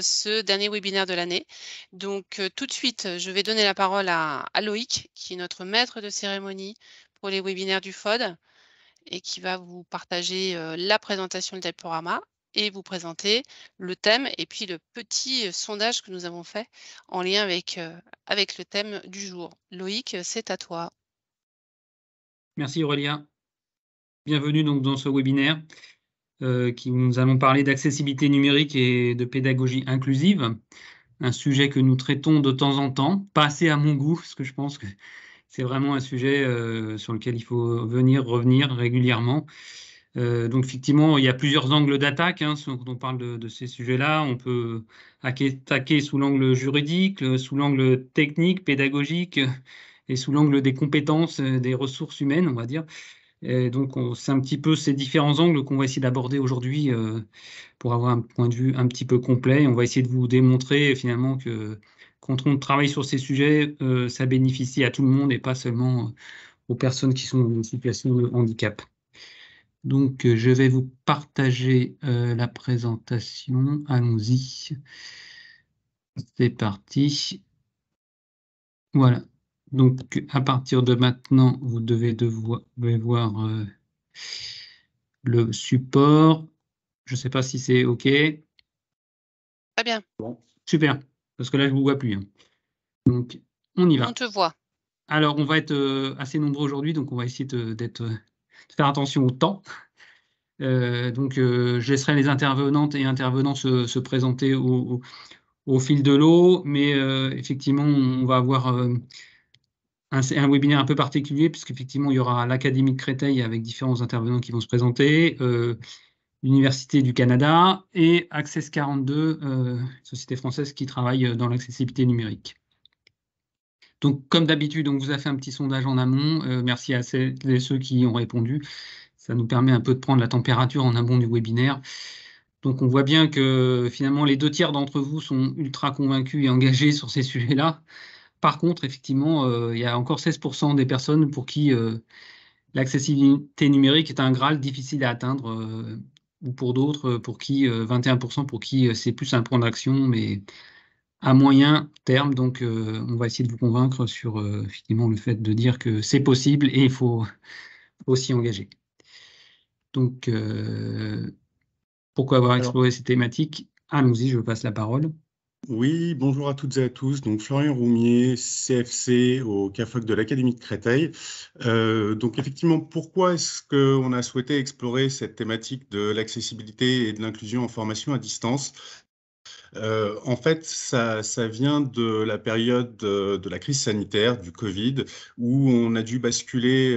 ce dernier webinaire de l'année. Donc, tout de suite, je vais donner la parole à Loïc, qui est notre maître de cérémonie pour les webinaires du FOD et qui va vous partager, la présentation du diaporama et vous présenter le thème et puis le petit, sondage que nous avons fait en lien avec le thème du jour. Loïc, c'est à toi. Merci Aurélia. Bienvenue donc dans ce webinaire qui nous allons parler d'accessibilité numérique et de pédagogie inclusive, un sujet que nous traitons de temps en temps, pas assez à mon goût, parce que je pense que c'est vraiment un sujet sur lequel il faut revenir régulièrement. Donc effectivement, il y a plusieurs angles d'attaque quand on parle de ces sujets-là. On peut attaquer sous l'angle juridique, sous l'angle technique, pédagogique et sous l'angle des compétences, des ressources humaines, on va dire. Et donc, c'est un petit peu ces différents angles qu'on va essayer d'aborder aujourd'hui pour avoir un point de vue un petit peu complet. Et on va essayer de vous démontrer finalement que quand on travaille sur ces sujets, ça bénéficie à tout le monde et pas seulement aux personnes qui sont dans une situation de handicap. Donc, je vais vous partager la présentation. Allons-y. C'est parti. Voilà. Donc, à partir de maintenant, vous devez voir le support. Je ne sais pas si c'est OK. Très bien. Bon, super, parce que là, je ne vous vois plus. Donc, on y va. On te voit. Alors, on va être assez nombreux aujourd'hui, donc on va essayer de faire attention au temps. Je laisserai les intervenantes et intervenants se présenter au fil de l'eau, mais effectivement, on va avoir un webinaire un peu particulier, puisqu'effectivement, il y aura l'Académie de Créteil avec différents intervenants qui vont se présenter, l'Université du Canada et Access 42, société française qui travaille dans l'accessibilité numérique. Donc, comme d'habitude, on vous a fait un petit sondage en amont. Merci à celles et ceux qui ont répondu. Ça nous permet un peu de prendre la température en amont du webinaire. Donc, on voit bien que finalement, les 2/3 d'entre vous sont ultra convaincus et engagés sur ces sujets-là. Par contre, effectivement, il y a encore 16% des personnes pour qui l'accessibilité numérique est un Graal difficile à atteindre, ou pour d'autres, pour qui 21% pour qui c'est plus un point d'action, mais à moyen terme. Donc, on va essayer de vous convaincre sur effectivement le fait de dire que c'est possible et il faut s'y engager. Donc, pourquoi avoir exploré ces thématiques? Allons-y, je vous passe la parole. Oui, bonjour à toutes et à tous. Donc Florian Roumier, CFC au CAFOC de l'Académie de Créteil. Donc effectivement, pourquoi est-ce qu'on a souhaité explorer cette thématique de l'accessibilité et de l'inclusion en formation à distance? En fait, ça vient de la période de la crise sanitaire, du Covid, où on a dû basculer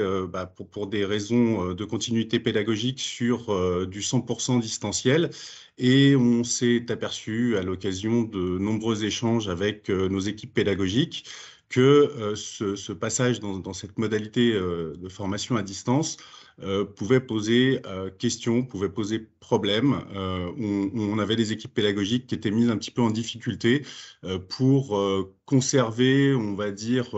pour des raisons de continuité pédagogique sur du 100% distanciel. Et on s'est aperçu à l'occasion de nombreux échanges avec nos équipes pédagogiques que ce passage dans cette modalité de formation à distance pouvait poser questions, pouvait poser problème. On avait des équipes pédagogiques qui étaient mises un petit peu en difficulté pour conserver, on va dire,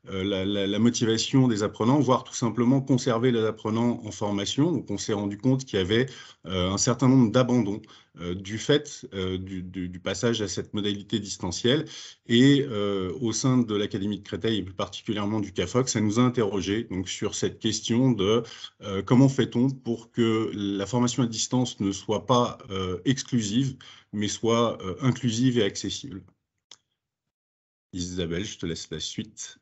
la motivation des apprenants, voire tout simplement conserver les apprenants en formation. Donc, on s'est rendu compte qu'il y avait un certain nombre d'abandons du fait du passage à cette modalité distancielle. Et au sein de l'Académie de Créteil, et plus particulièrement du CAFOC, ça nous a interrogés donc, sur cette question de comment fait-on pour que la formation à distance ne soit pas exclusive, mais soit inclusive et accessible? Isabelle, je te laisse la suite.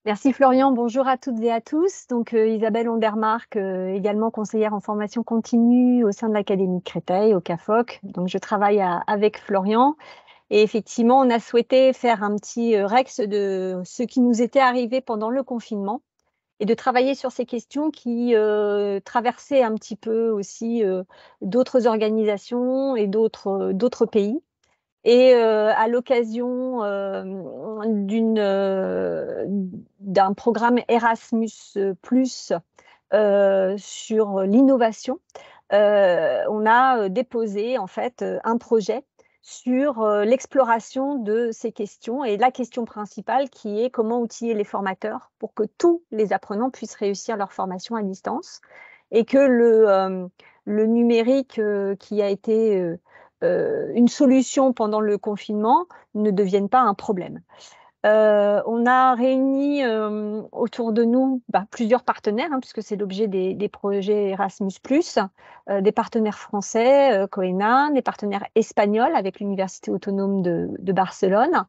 Merci Florian, bonjour à toutes et à tous. Donc Isabelle Ondermark, également conseillère en formation continue au sein de l'Académie de Créteil, au CAFOC. Donc je travaille avec Florian. Et effectivement, on a souhaité faire un petit rex de ce qui nous était arrivé pendant le confinement et de travailler sur ces questions qui traversaient un petit peu aussi d'autres organisations et d'autres pays. Et à l'occasion d'un programme Erasmus+, sur l'innovation, on a déposé en fait un projet sur l'exploration de ces questions et la question principale qui est comment outiller les formateurs pour que tous les apprenants puissent réussir leur formation à distance et que le numérique qui a été une solution pendant le confinement ne devienne pas un problème. On a réuni autour de nous plusieurs partenaires, puisque c'est l'objet des projets Erasmus+, des partenaires français, COENA, des partenaires espagnols avec l'Université autonome de Barcelone,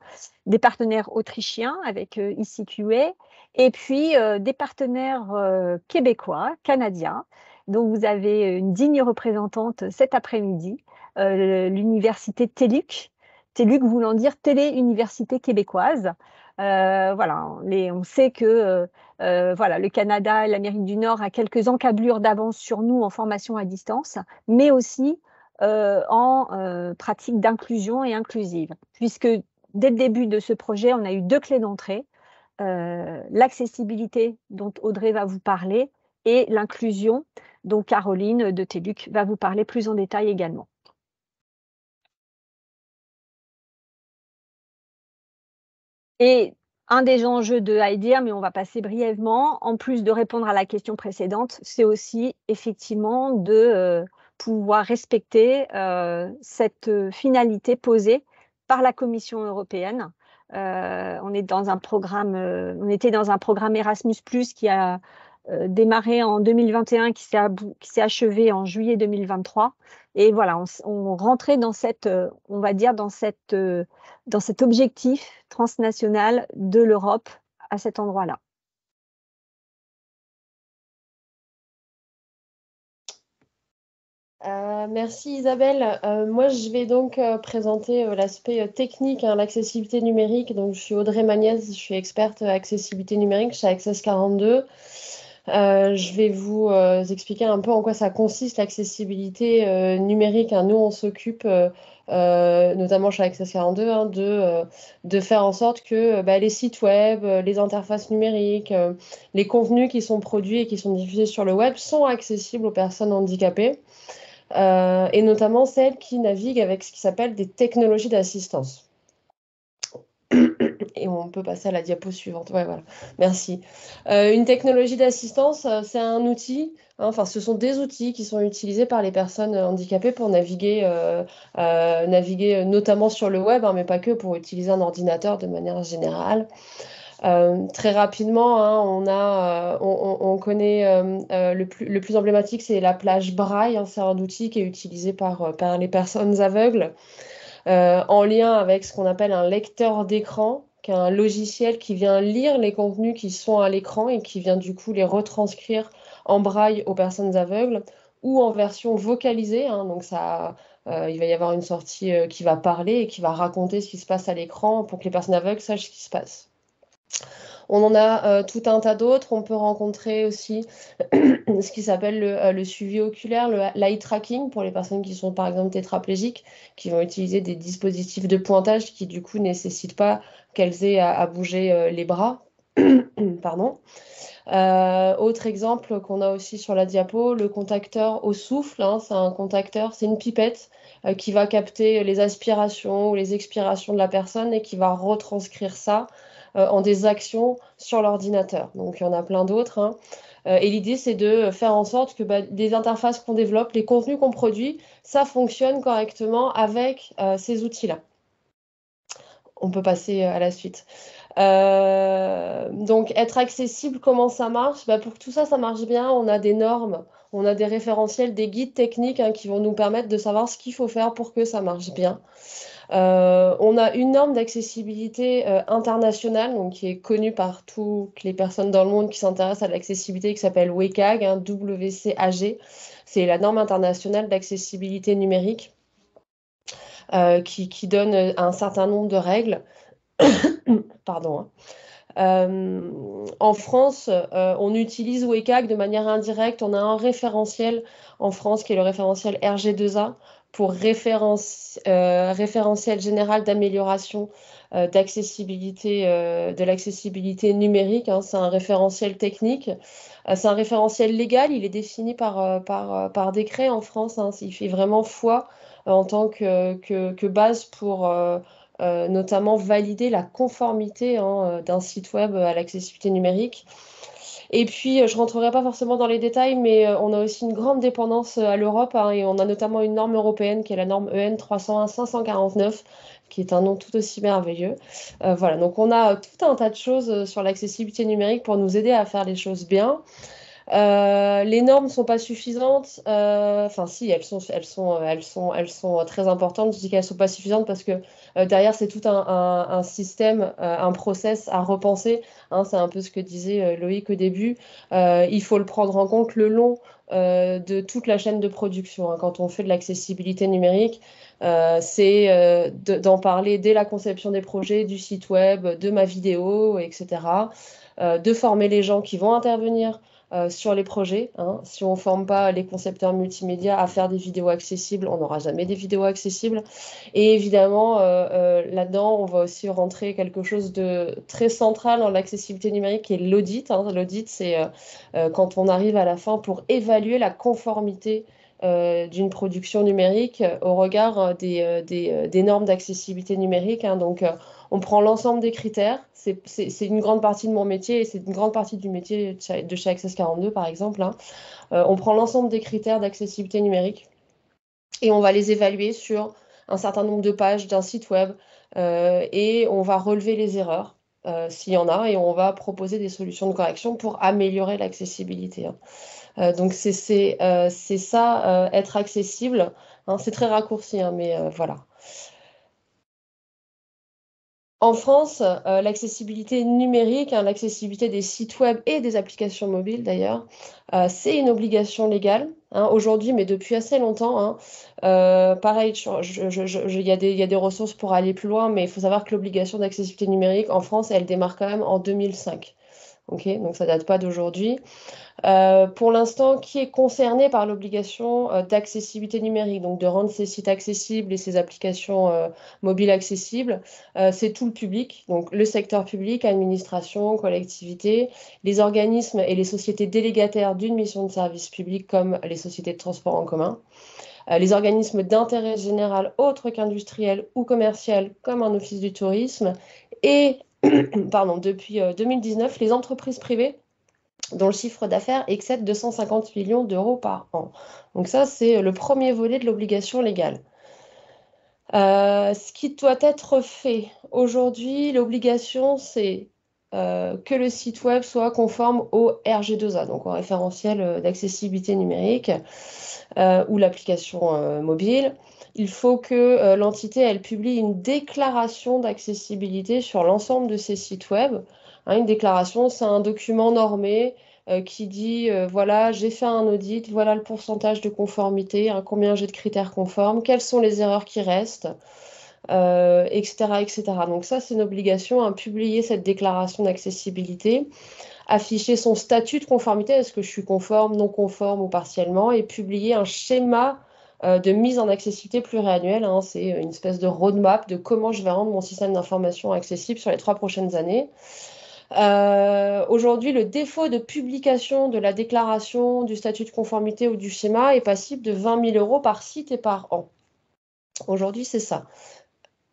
des partenaires autrichiens avec ICQA, et puis des partenaires québécois, canadiens, dont vous avez une digne représentante cet après-midi, l'Université TELUC, TELUC voulant dire Télé-Université québécoise. Voilà, on sait que voilà, le Canada et l'Amérique du Nord a quelques encablures d'avance sur nous en formation à distance, mais aussi en pratique d'inclusion et inclusive, puisque dès le début de ce projet, on a eu 2 clés d'entrée, l'accessibilité dont Audrey va vous parler et l'inclusion dont Caroline de TELUC va vous parler plus en détail également. Et un des enjeux de IDEA, mais on va passer brièvement, en plus de répondre à la question précédente, c'est aussi effectivement de pouvoir respecter cette finalité posée par la Commission européenne. On était dans un programme Erasmus+, qui a démarré en 2021, qui s'est achevé en juillet 2023. Et voilà, on rentrait dans on va dire, dans cet objectif transnational de l'Europe à cet endroit-là. Merci Isabelle. Moi, je vais donc présenter l'aspect technique, l'accessibilité numérique. Donc, je suis Audrey Magnès, je suis experte accessibilité numérique chez Access 42. Je vais vous expliquer un peu en quoi ça consiste l'accessibilité numérique. Nous, on s'occupe, notamment chez Access 42, de faire en sorte que les sites web, les interfaces numériques, les contenus qui sont produits et qui sont diffusés sur le web sont accessibles aux personnes handicapées, et notamment celles qui naviguent avec ce qui s'appelle des technologies d'assistance. Et on peut passer à la diapo suivante. Ouais, voilà. Merci. Une technologie d'assistance, c'est un outil, ce sont des outils qui sont utilisés par les personnes handicapées pour naviguer notamment sur le web, mais pas que, pour utiliser un ordinateur de manière générale. Très rapidement, on connaît le plus emblématique, c'est la plage Braille. C'est un outil qui est utilisé par les personnes aveugles, en lien avec ce qu'on appelle un lecteur d'écran, qui est un logiciel qui vient lire les contenus qui sont à l'écran et qui vient du coup les retranscrire en braille aux personnes aveugles ou en version vocalisée. Donc il va y avoir une sortie qui va parler et qui va raconter ce qui se passe à l'écran pour que les personnes aveugles sachent ce qui se passe. On en a tout un tas d'autres. On peut rencontrer aussi ce qui s'appelle le suivi oculaire, l'eye tracking, pour les personnes qui sont par exemple tétraplégiques, qui vont utiliser des dispositifs de pointage qui du coup ne nécessitent pas qu'elles aient à bouger les bras. Pardon. Autre exemple qu'on a aussi sur la diapo, le contacteur au souffle. C'est un contacteur, c'est une pipette qui va capter les aspirations ou les expirations de la personne et qui va retranscrire ça en des actions sur l'ordinateur. Donc il y en a plein d'autres. Et l'idée, c'est de faire en sorte que les interfaces qu'on développe, les contenus qu'on produit, ça fonctionne correctement avec ces outils-là. On peut passer à la suite. Donc, être accessible, comment ça marche? Pour que tout ça, ça marche bien, on a des normes, on a des référentiels, des guides techniques qui vont nous permettre de savoir ce qu'il faut faire pour que ça marche bien. On a une norme d'accessibilité internationale, donc, qui est connue par toutes les personnes dans le monde qui s'intéressent à l'accessibilité, qui s'appelle WCAG, WCAG. C'est la norme internationale d'accessibilité numérique qui donne un certain nombre de règles. Pardon. En France, on utilise WCAG de manière indirecte. On a un référentiel en France qui est le référentiel RG2A pour référentiel général d'amélioration d'accessibilité, de l'accessibilité numérique. C'est un référentiel technique. C'est un référentiel légal. Il est défini par décret en France. Il fait vraiment foi en tant que base pour notamment valider la conformité d'un site web à l'accessibilité numérique. Et puis, je ne rentrerai pas forcément dans les détails, mais on a aussi une grande dépendance à l'Europe, hein, et on a notamment une norme européenne qui est la norme EN 301-549, qui est un nom tout aussi merveilleux. Voilà, donc on a tout un tas de choses sur l'accessibilité numérique pour nous aider à faire les choses bien. Les normes ne sont pas suffisantes. Enfin, si, elles sont très importantes. Je dis qu'elles ne sont pas suffisantes parce que derrière, c'est tout un système, un process à repenser. Hein, c'est un peu ce que disait Loïc au début. Il faut le prendre en compte le long de toute la chaîne de production. Hein. Quand on fait de l'accessibilité numérique, c'est d'en parler dès la conception des projets, du site web, de ma vidéo, etc. De former les gens qui vont intervenir sur les projets. Hein. Si on ne forme pas les concepteurs multimédia à faire des vidéos accessibles, on n'aura jamais des vidéos accessibles. Et évidemment, là-dedans, on va aussi rentrer quelque chose de très central dans l'accessibilité numérique, qui est l'audit. Hein. L'audit, c'est quand on arrive à la fin pour évaluer la conformité d'une production numérique au regard des normes d'accessibilité numérique. Hein. Donc, on prend l'ensemble des critères. C'est une grande partie de mon métier et c'est une grande partie du métier de chez Access 42, par exemple. Hein. On prend l'ensemble des critères d'accessibilité numérique et on va les évaluer sur un certain nombre de pages d'un site web et on va relever les erreurs s'il y en a et on va proposer des solutions de correction pour améliorer l'accessibilité. Hein. Donc c'est ça, être accessible. Hein. C'est très raccourci, hein, mais voilà. En France, l'accessibilité numérique, hein, l'accessibilité des sites web et des applications mobiles d'ailleurs, c'est une obligation légale, hein, aujourd'hui, mais depuis assez longtemps. Hein. Pareil, il y a des ressources pour aller plus loin, mais il faut savoir que l'obligation d'accessibilité numérique en France, elle démarre quand même en 2005. Okay, donc ça date pas d'aujourd'hui. Pour l'instant, qui est concerné par l'obligation d'accessibilité numérique, donc de rendre ces sites accessibles et ces applications mobiles accessibles, c'est tout le public, donc le secteur public, administration, collectivité, les organismes et les sociétés délégataires d'une mission de service public comme les sociétés de transport en commun, les organismes d'intérêt général autres qu'industriels ou commercial comme un office du tourisme et pardon, depuis 2019, les entreprises privées dont le chiffre d'affaires excède 250 millions d'euros par an. Donc ça, c'est le premier volet de l'obligation légale. Ce qui doit être fait aujourd'hui, l'obligation, c'est que le site web soit conforme au RG2A, donc au référentiel d'accessibilité numérique ou l'application mobile. Il faut que l'entité, elle publie une déclaration d'accessibilité sur l'ensemble de ses sites web. Hein, une déclaration, c'est un document normé qui dit, voilà, j'ai fait un audit, voilà le pourcentage de conformité, hein, combien j'ai de critères conformes, quelles sont les erreurs qui restent, etc., etc. Donc ça, c'est une obligation, hein, publier cette déclaration d'accessibilité, afficher son statut de conformité, est-ce que je suis conforme, non conforme ou partiellement, et publier un schéma de mise en accessibilité pluriannuelle. Hein, c'est une espèce de roadmap de comment je vais rendre mon système d'information accessible sur les 3 prochaines années. Aujourd'hui, le défaut de publication de la déclaration du statut de conformité ou du schéma est passible de 20 000 € par site et par an. Aujourd'hui, c'est ça.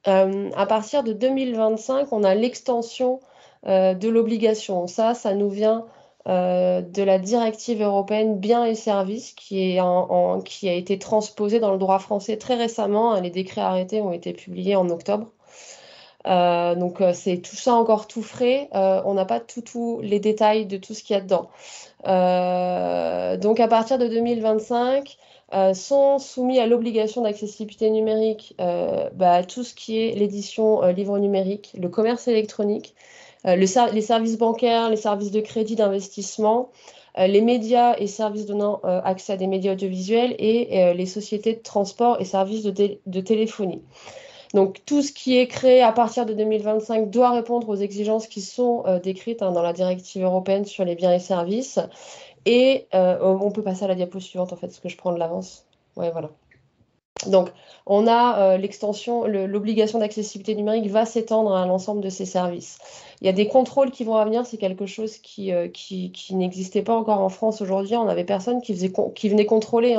À partir de 2025, on a l'extension de l'obligation. Ça nous vient de la directive européenne biens et services qui a été transposée dans le droit français très récemment. Les décrets arrêtés ont été publiés en octobre. Donc c'est tout ça encore tout frais. On n'a pas tous les détails de tout ce qu'il y a dedans. Donc à partir de 2025, sont soumis à l'obligation d'accessibilité numérique tout ce qui est l'édition livre numérique, le commerce électronique, les services bancaires, les services de crédit d'investissement, les médias et services donnant accès à des médias audiovisuels et les sociétés de transport et services de téléphonie. Donc tout ce qui est créé à partir de 2025 doit répondre aux exigences qui sont décrites dans la directive européenne sur les biens et services. Et on peut passer à la diapo suivante, en fait, parce que je prends de l'avance. Ouais, voilà. Donc, on a l'extension, l'obligation d'accessibilité numérique va s'étendre à l'ensemble de ces services. Il y a des contrôles qui vont à venir, c'est quelque chose qui n'existait pas encore en France aujourd'hui. On avait personne qui venait contrôler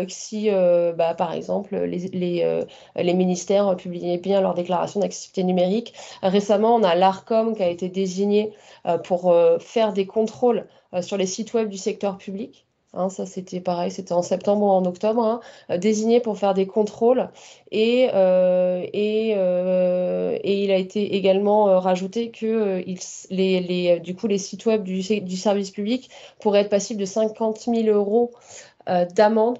si, par exemple, les ministères publiaient bien leur déclaration d'accessibilité numérique. Récemment, on a l'ARCOM qui a été désigné pour faire des contrôles sur les sites web du secteur public. Hein, ça, c'était pareil, c'était en septembre ou en octobre, hein, désigné pour faire des contrôles. Et il a été également rajouté que du coup, les sites web du service public pourraient être passibles de 50 000 € d'amende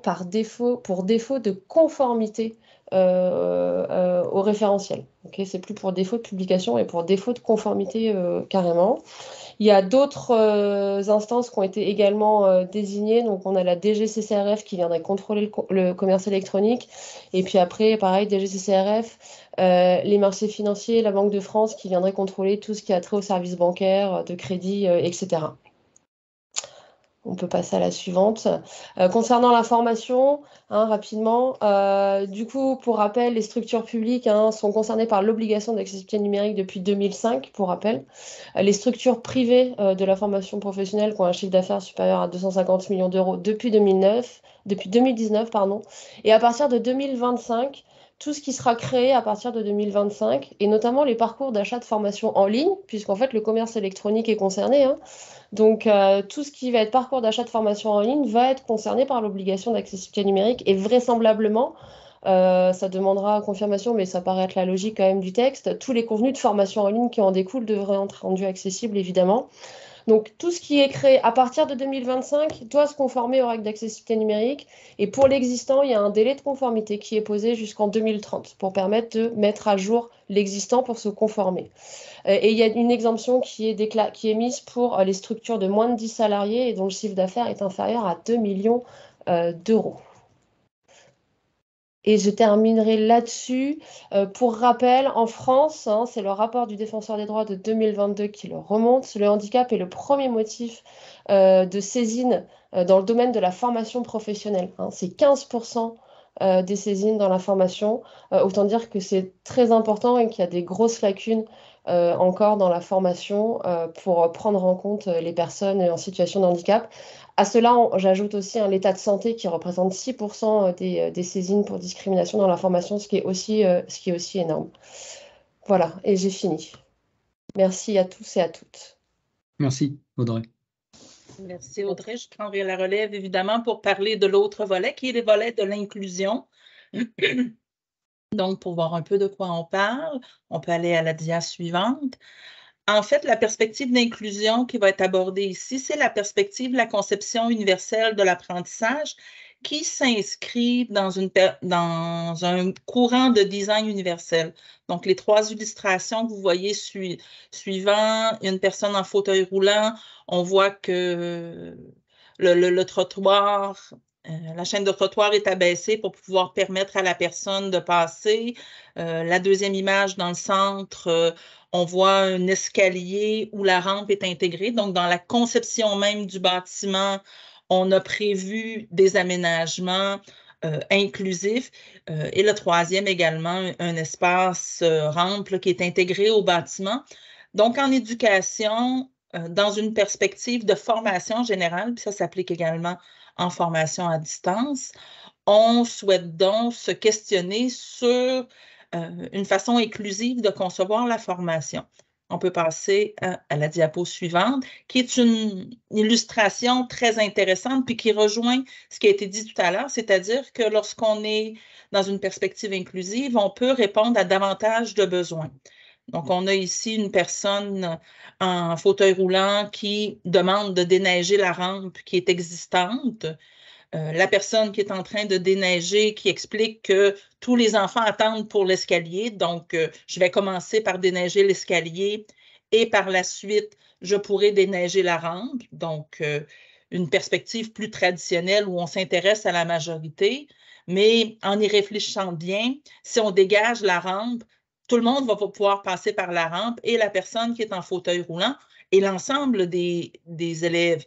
pour défaut de conformité au référentiel. Okay, c'est plus pour défaut de publication, mais pour défaut de conformité carrément. Il y a d'autres instances qui ont été également désignées. Donc, on a la DGCCRF qui viendrait contrôler le commerce électronique. Et puis après, pareil, DGCCRF, les marchés financiers, la Banque de France qui viendrait contrôler tout ce qui a trait aux services bancaires, de crédit, etc. On peut passer à la suivante. Concernant l'information, rapidement, du coup, pour rappel, les structures publiques sont concernées par l'obligation d'accessibilité numérique depuis 2005, pour rappel. Les structures privées de la formation professionnelle qui ont un chiffre d'affaires supérieur à 250 millions d'euros depuis 2019, pardon. Et à partir de 2025, tout ce qui sera créé à partir de 2025, et notamment les parcours d'achat de formation en ligne, puisqu'en fait, le commerce électronique est concerné, Donc, tout ce qui va être parcours d'achat de formation en ligne va être concerné par l'obligation d'accessibilité numérique et vraisemblablement, ça demandera confirmation, mais ça paraît être la logique quand même du texte, tous les contenus de formation en ligne qui en découlent devraient être rendus accessibles, évidemment. Donc, tout ce qui est créé à partir de 2025 doit se conformer aux règles d'accessibilité numérique. Et pour l'existant, il y a un délai de conformité qui est posé jusqu'en 2030 pour permettre de mettre à jour l'existant pour se conformer. Et il y a une exemption qui est mise pour les structures de moins de 10 salariés et dont le chiffre d'affaires est inférieur à 2 millions d'euros. Et je terminerai là-dessus. Pour rappel, en France, c'est le rapport du Défenseur des droits de 2022 qui le remonte. Le handicap est le premier motif de saisine dans le domaine de la formation professionnelle. C'est 15% des saisines dans la formation. Autant dire que c'est très important et qu'il y a des grosses lacunes encore dans la formation pour prendre en compte les personnes en situation de handicap. À cela, j'ajoute aussi l'état de santé qui représente 6% des saisines pour discrimination dans la formation, ce qui est aussi énorme. Voilà, et j'ai fini. Merci à tous et à toutes. Merci, Audrey. Merci, Audrey. Je prendrai la relève, évidemment, pour parler de l'autre volet, qui est le volet de l'inclusion. Donc, pour voir un peu de quoi on parle, on peut aller à la dia suivante. En fait, la perspective d'inclusion qui va être abordée ici, c'est la perspective de la conception universelle de l'apprentissage qui s'inscrit dans un courant de design universel. Donc, les trois illustrations que vous voyez suivant, une personne en fauteuil roulant, on voit que le trottoir, la chaîne de trottoir est abaissée pour pouvoir permettre à la personne de passer. La deuxième image dans le centre, on voit un escalier où la rampe est intégrée. Donc, dans la conception même du bâtiment, on a prévu des aménagements inclusifs. Et le troisième également, un espace rampe qui est intégré au bâtiment. Donc, en éducation, dans une perspective de formation générale, puis ça s'applique également en formation à distance, on souhaite donc se questionner sur une façon inclusive de concevoir la formation. On peut passer à la diapo suivante, qui est une illustration très intéressante, puis qui rejoint ce qui a été dit tout à l'heure, c'est-à-dire que lorsqu'on est dans une perspective inclusive, on peut répondre à davantage de besoins. Donc, on a ici une personne en fauteuil roulant qui demande de déneiger la rampe qui est existante. La personne qui est en train de déneiger, qui explique que tous les enfants attendent pour l'escalier. Donc, je vais commencer par déneiger l'escalier et par la suite, je pourrai déneiger la rampe. Donc, une perspective plus traditionnelle où on s'intéresse à la majorité. Mais en y réfléchissant bien, si on dégage la rampe, tout le monde va pouvoir passer par la rampe et la personne qui est en fauteuil roulant et l'ensemble des élèves.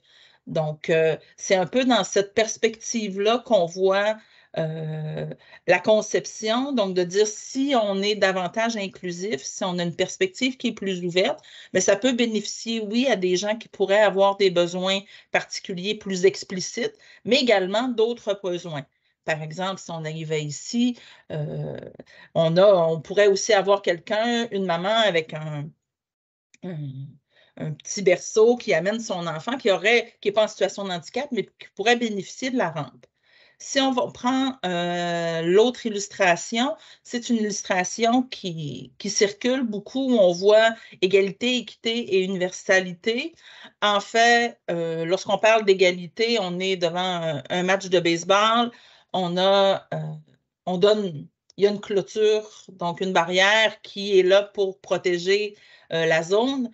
Donc, c'est un peu dans cette perspective-là qu'on voit la conception, donc de dire si on est davantage inclusif, si on a une perspective qui est plus ouverte, mais ça peut bénéficier, oui, à des gens qui pourraient avoir des besoins particuliers plus explicites, mais également d'autres besoins. Par exemple, si on arrivait ici, on pourrait aussi avoir quelqu'un, une maman avec un petit berceau qui amène son enfant qui n'est pas en situation de handicap, mais qui pourrait bénéficier de la rampe. Si on prend l'autre illustration, c'est une illustration qui circule beaucoup, où on voit égalité, équité et universalité. En fait, lorsqu'on parle d'égalité, on est devant un match de baseball, il y a une clôture, donc une barrière qui est là pour protéger la zone.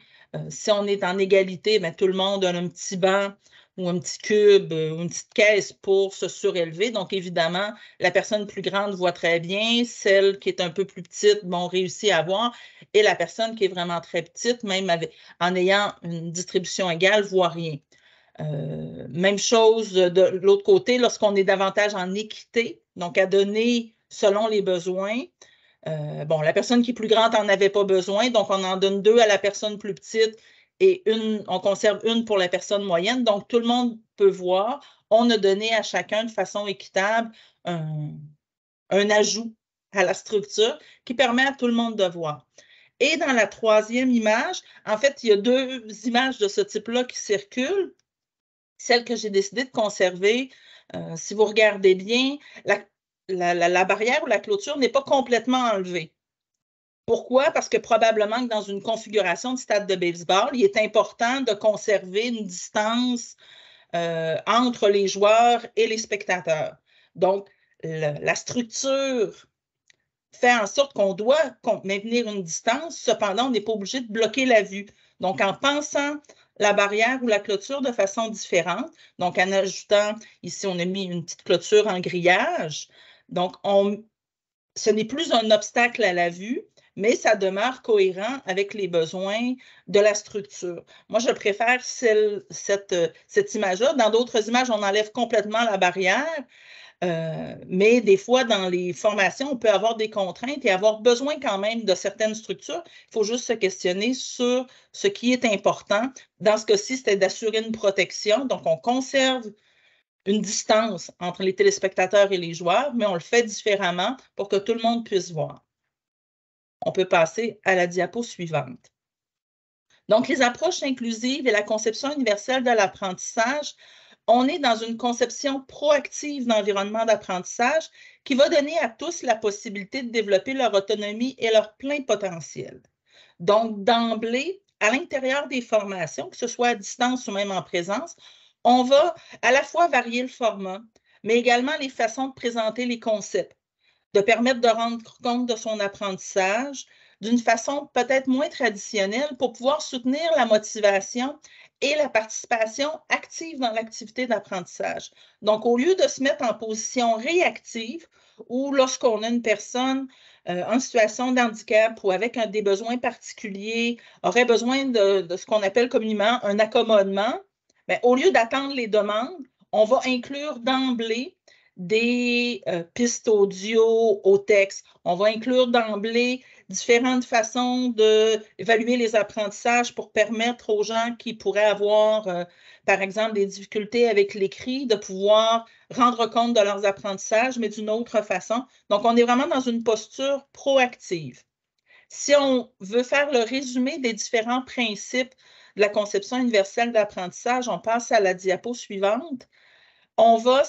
Si on est en égalité, bien, tout le monde a un petit banc ou un petit cube ou une petite caisse pour se surélever. Donc, évidemment, la personne plus grande voit très bien, celle qui est un peu plus petite, bon, réussit à voir, et la personne qui est vraiment très petite, même en ayant une distribution égale, voit rien. Même chose de l'autre côté, lorsqu'on est davantage en équité, donc à donner selon les besoins. Bon, la personne qui est plus grande n'en avait pas besoin, donc on en donne 2 à la personne plus petite et on conserve une pour la personne moyenne. Donc, tout le monde peut voir. On a donné à chacun de façon équitable un ajout à la structure qui permet à tout le monde de voir. Et dans la troisième image, en fait, il y a 2 images de ce type-là qui circulent. Celle que j'ai décidé de conserver, si vous regardez bien, la barrière ou la clôture n'est pas complètement enlevée. Pourquoi? Parce que probablement que dans une configuration de stade de baseball, il est important de conserver une distance entre les joueurs et les spectateurs. Donc, la structure fait en sorte qu'on doit maintenir une distance, cependant, on n'est pas obligé de bloquer la vue. Donc, en pensant la barrière ou la clôture de façon différente, donc en ajoutant, ici, on a mis une petite clôture en grillage, donc ce n'est plus un obstacle à la vue, mais ça demeure cohérent avec les besoins de la structure. Moi, je préfère cette image-là. Dans d'autres images, on enlève complètement la barrière, mais des fois, dans les formations, on peut avoir des contraintes et avoir besoin quand même de certaines structures. Il faut juste se questionner sur ce qui est important. Dans ce cas-ci, c'était d'assurer une protection. Donc, on conserve une distance entre les téléspectateurs et les joueurs, mais on le fait différemment pour que tout le monde puisse voir. On peut passer à la diapo suivante. Donc, les approches inclusives et la conception universelle de l'apprentissage, on est dans une conception proactive d'environnement d'apprentissage qui va donner à tous la possibilité de développer leur autonomie et leur plein potentiel. Donc, d'emblée, à l'intérieur des formations, que ce soit à distance ou même en présence, on va à la fois varier le format, mais également les façons de présenter les concepts, de permettre de rendre compte de son apprentissage d'une façon peut-être moins traditionnelle pour pouvoir soutenir la motivation et la participation active dans l'activité d'apprentissage. Donc, au lieu de se mettre en position réactive, ou lorsqu'on a une personne en situation de handicap ou avec des besoins particuliers, aurait besoin de ce qu'on appelle communément un accommodement, bien, au lieu d'attendre les demandes, on va inclure d'emblée des pistes audio au texte. On va inclure d'emblée différentes façons d'évaluer les apprentissages pour permettre aux gens qui pourraient avoir, par exemple, des difficultés avec l'écrit, de pouvoir rendre compte de leurs apprentissages, mais d'une autre façon. Donc, on est vraiment dans une posture proactive. Si on veut faire le résumé des différents principes de la conception universelle d'apprentissage, on passe à la diapo suivante. On va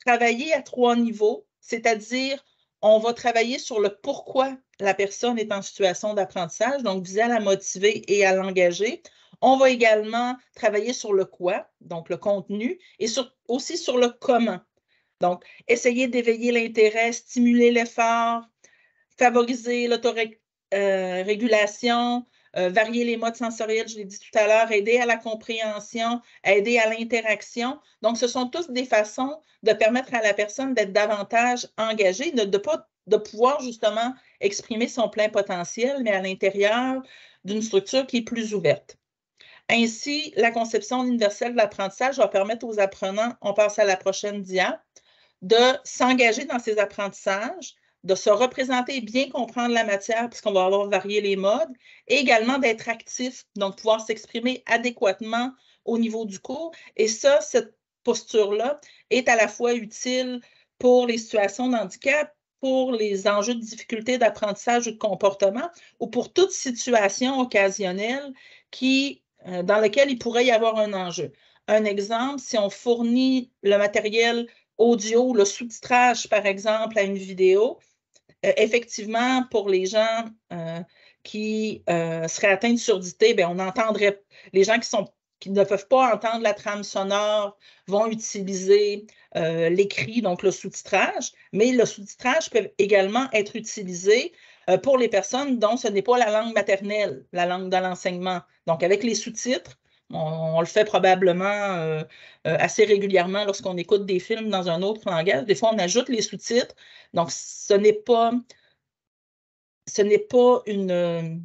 travailler à 3 niveaux, c'est-à-dire on va travailler sur le pourquoi la personne est en situation d'apprentissage, donc viser à la motiver et à l'engager. On va également travailler sur le quoi, donc le contenu, et aussi sur le comment. Donc, essayer d'éveiller l'intérêt, stimuler l'effort, favoriser l'autorégulation, varier les modes sensoriels, je l'ai dit tout à l'heure, aider à la compréhension, aider à l'interaction. Donc, ce sont tous des façons de permettre à la personne d'être davantage engagée, de pouvoir justement exprimer son plein potentiel, mais à l'intérieur d'une structure qui est plus ouverte. Ainsi, la conception universelle de l'apprentissage va permettre aux apprenants, on passe à la prochaine dia, de s'engager dans ces apprentissages, de se représenter et bien comprendre la matière, puisqu'on va avoir varié les modes, et également d'être actif, donc pouvoir s'exprimer adéquatement au niveau du cours. Et ça, cette posture-là est à la fois utile pour les situations de handicap, pour les enjeux de difficulté d'apprentissage ou de comportement, ou pour toute situation occasionnelle dans laquelle il pourrait y avoir un enjeu. Un exemple, si on fournit le matériel audio, le sous-titrage, par exemple, à une vidéo, effectivement, pour les gens qui seraient atteints de surdité, bien, on entendrait, les gens qui ne peuvent pas entendre la trame sonore vont utiliser l'écrit, donc le sous-titrage, mais le sous-titrage peut également être utilisé pour les personnes dont ce n'est pas la langue maternelle, la langue de l'enseignement. Donc, avec les sous-titres, on le fait probablement assez régulièrement lorsqu'on écoute des films dans un autre langage. Des fois, on ajoute les sous-titres. Donc, ce n'est pas une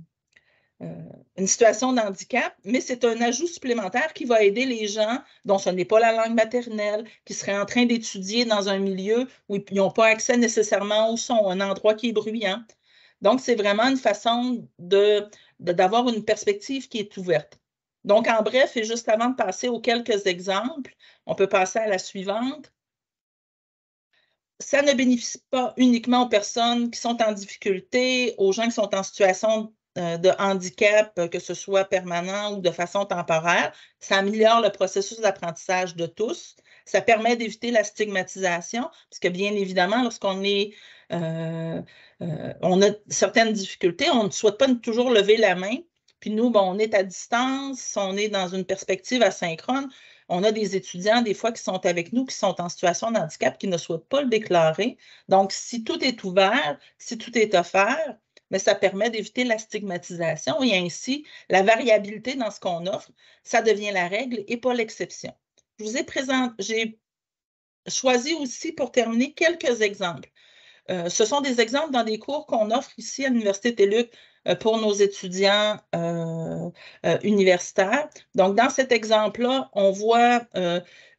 situation de handicap, mais c'est un ajout supplémentaire qui va aider les gens dont ce n'est pas la langue maternelle, qui seraient en train d'étudier dans un milieu où ils n'ont pas accès nécessairement au son, un endroit qui est bruyant. Donc, c'est vraiment une façon d'avoir une perspective qui est ouverte. Donc, en bref, et juste avant de passer aux quelques exemples, on peut passer à la suivante. Ça ne bénéficie pas uniquement aux personnes qui sont en difficulté, aux gens qui sont en situation de handicap, que ce soit permanent ou de façon temporaire. Ça améliore le processus d'apprentissage de tous. Ça permet d'éviter la stigmatisation, parce que bien évidemment, lorsqu'on on a certaines difficultés, on ne souhaite pas toujours lever la main. Puis nous, bon, on est à distance, on est dans une perspective asynchrone. On a des étudiants, des fois, qui sont avec nous, qui sont en situation de handicap, qui ne souhaitent pas le déclarer. Donc, si tout est ouvert, si tout est offert, mais ça permet d'éviter la stigmatisation et ainsi la variabilité dans ce qu'on offre, ça devient la règle et pas l'exception. J'ai choisi aussi pour terminer quelques exemples. Ce sont des exemples dans des cours qu'on offre ici à l'Université TÉLUQ pour nos étudiants universitaires. Donc, dans cet exemple-là, on voit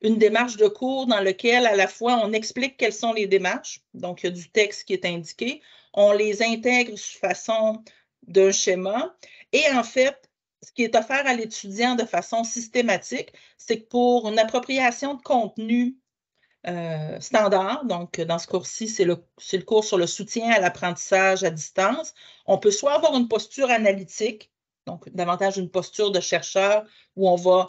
une démarche de cours dans laquelle, à la fois, on explique quelles sont les démarches. Donc, il y a du texte qui est indiqué. On les intègre sous façon d'un schéma. Et en fait, ce qui est offert à l'étudiant de façon systématique, c'est que pour une appropriation de contenu standard, donc dans ce cours-ci, c'est le cours sur le soutien à l'apprentissage à distance. On peut soit avoir une posture analytique, donc davantage une posture de chercheur où on va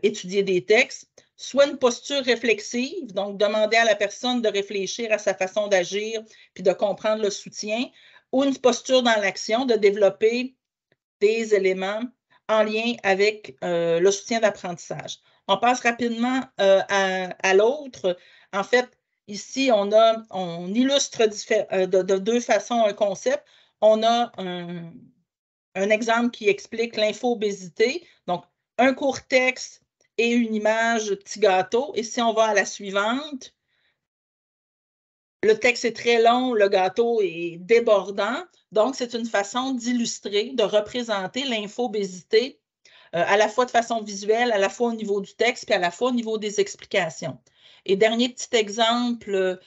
étudier des textes, soit une posture réflexive, donc demander à la personne de réfléchir à sa façon d'agir puis de comprendre le soutien, ou une posture dans l'action, de développer des éléments en lien avec le soutien d'apprentissage. On passe rapidement à l'autre. En fait, ici, on illustre de deux façons un concept. On a un exemple qui explique l'info-obésité. Donc, un court texte et une image petit gâteau. Et si on va à la suivante, le texte est très long, le gâteau est débordant. Donc, c'est une façon d'illustrer, de représenter l'info-obésité à la fois de façon visuelle, à la fois au niveau du texte, puis à la fois au niveau des explications. Et dernier petit exemple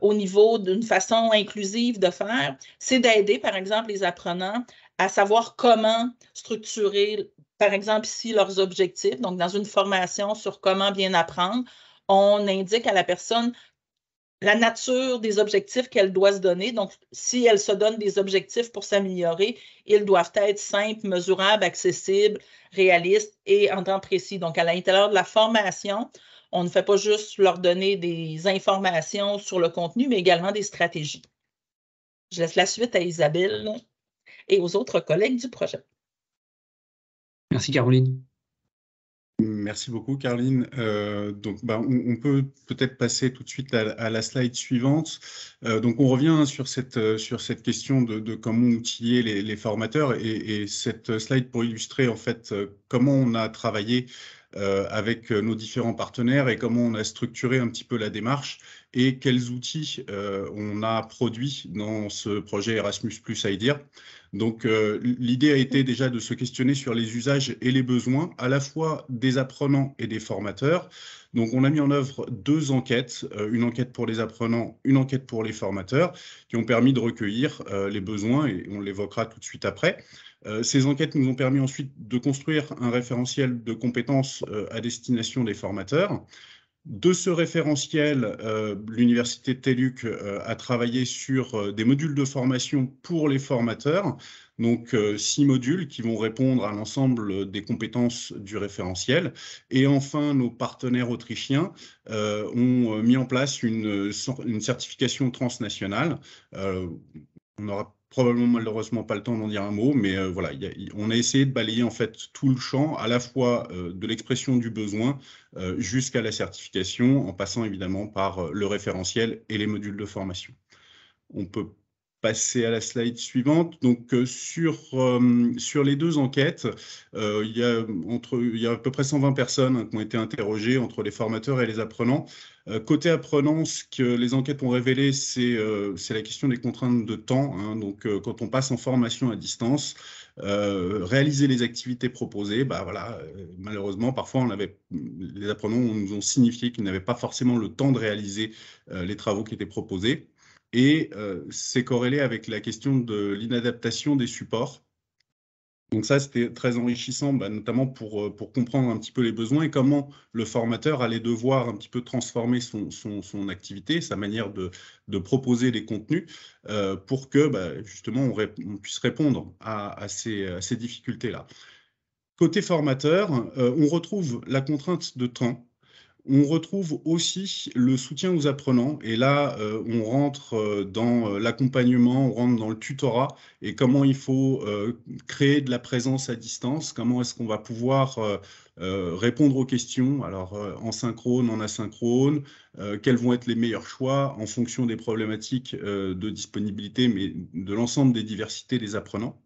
au niveau d'une façon inclusive de faire, c'est d'aider, par exemple, les apprenants à savoir comment structurer, par exemple, ici, leurs objectifs. Donc, dans une formation sur comment bien apprendre, on indique à la personne la nature des objectifs qu'elle doit se donner. Donc, si elle se donne des objectifs pour s'améliorer, ils doivent être simples, mesurables, accessibles, réalistes et en temps précis. Donc, à l'intérieur de la formation, on ne fait pas juste leur donner des informations sur le contenu, mais également des stratégies. Je laisse la suite à Isabelle et aux autres collègues du projet. Merci, Caroline. Merci beaucoup, Caroline. Donc, on peut peut-être passer tout de suite à la slide suivante. Donc, on revient sur cette question de comment outiller les formateurs et cette slide pour illustrer en fait comment on a travaillé avec nos différents partenaires et comment on a structuré un petit peu la démarche et quels outils on a produits dans ce projet Erasmus+ IDEA. Donc, l'idée a été déjà de se questionner sur les usages et les besoins, à la fois des apprenants et des formateurs. Donc, on a mis en œuvre 2 enquêtes, une enquête pour les apprenants, une enquête pour les formateurs, qui ont permis de recueillir les besoins, et on l'évoquera tout de suite après. Ces enquêtes nous ont permis ensuite de construire un référentiel de compétences à destination des formateurs. De ce référentiel, l'Université de TELUC a travaillé sur des modules de formation pour les formateurs, donc 6 modules qui vont répondre à l'ensemble des compétences du référentiel. Et enfin, nos partenaires autrichiens ont mis en place une certification transnationale. On aura probablement malheureusement pas le temps d'en dire un mot, mais voilà, on a essayé de balayer en fait tout le champ, à la fois de l'expression du besoin jusqu'à la certification, en passant évidemment par le référentiel et les modules de formation. On peut passer à la slide suivante. Donc, sur les 2 enquêtes, il y a à peu près 120 personnes qui ont été interrogées entre les formateurs et les apprenants. Côté apprenants, ce que les enquêtes ont révélé, c'est la question des contraintes de temps. Hein. Donc, quand on passe en formation à distance, réaliser les activités proposées, bah, voilà, malheureusement, parfois, les apprenants nous ont signifié qu'ils n'avaient pas forcément le temps de réaliser les travaux qui étaient proposés. Et c'est corrélé avec la question de l'inadaptation des supports. Donc ça, c'était très enrichissant, notamment pour comprendre un petit peu les besoins et comment le formateur allait devoir un petit peu transformer son activité, sa manière de proposer les contenus, pour que justement on puisse répondre à ces difficultés-là. Côté formateur, on retrouve la contrainte de temps. On retrouve aussi le soutien aux apprenants et là, on rentre dans l'accompagnement, on rentre dans le tutorat et comment il faut créer de la présence à distance, comment est-ce qu'on va pouvoir répondre aux questions, alors en synchrone, en asynchrone, quels vont être les meilleurs choix en fonction des problématiques de disponibilité, mais de l'ensemble des diversités des apprenants.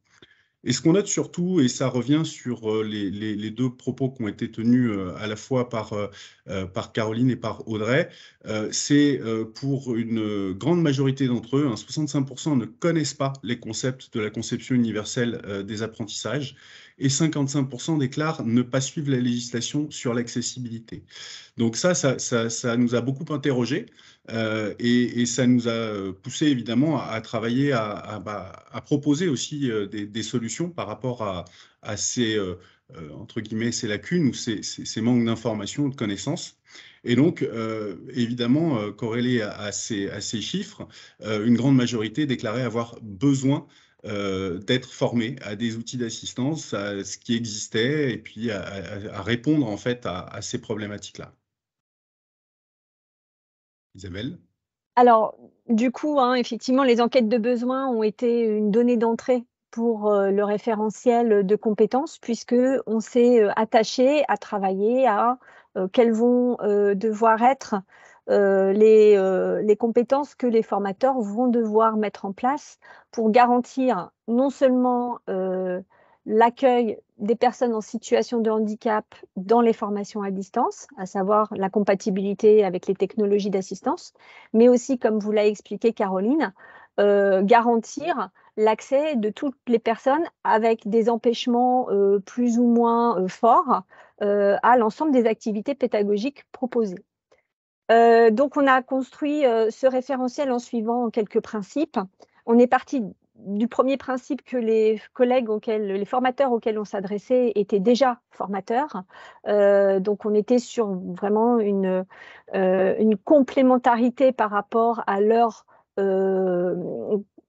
Et ce qu'on note surtout, et ça revient sur les 2 propos qui ont été tenus à la fois par Caroline et par Audrey, c'est pour une grande majorité d'entre eux, 65% ne connaissent pas les concepts de la conception universelle des apprentissages et 55% déclarent ne pas suivre la législation sur l'accessibilité. Donc ça nous a beaucoup interrogés et ça nous a poussé évidemment à travailler, à proposer aussi des solutions par rapport à ces, entre guillemets, ces lacunes ou ces manques d'informations ou de connaissances. Et donc, évidemment, corrélé à ces chiffres, une grande majorité déclarait avoir besoin d'être formé à des outils d'assistance, à ce qui existait, et puis à répondre en fait à ces problématiques-là. Isabelle? Alors, du coup, hein, effectivement, les enquêtes de besoins ont été une donnée d'entrée pour le référentiel de compétences, puisqu'on s'est attaché à travailler à quelles vont devoir être les compétences que les formateurs vont devoir mettre en place pour garantir non seulement l'accueil des personnes en situation de handicap dans les formations à distance, à savoir la compatibilité avec les technologies d'assistance, mais aussi, comme vous l'a expliqué Caroline, garantir l'accès de toutes les personnes avec des empêchements plus ou moins forts à l'ensemble des activités pédagogiques proposées. Donc, on a construit ce référentiel en suivant quelques principes. On est parti du premier principe que les les formateurs auxquels on s'adressait étaient déjà formateurs. Donc, on était sur vraiment une complémentarité par rapport à leur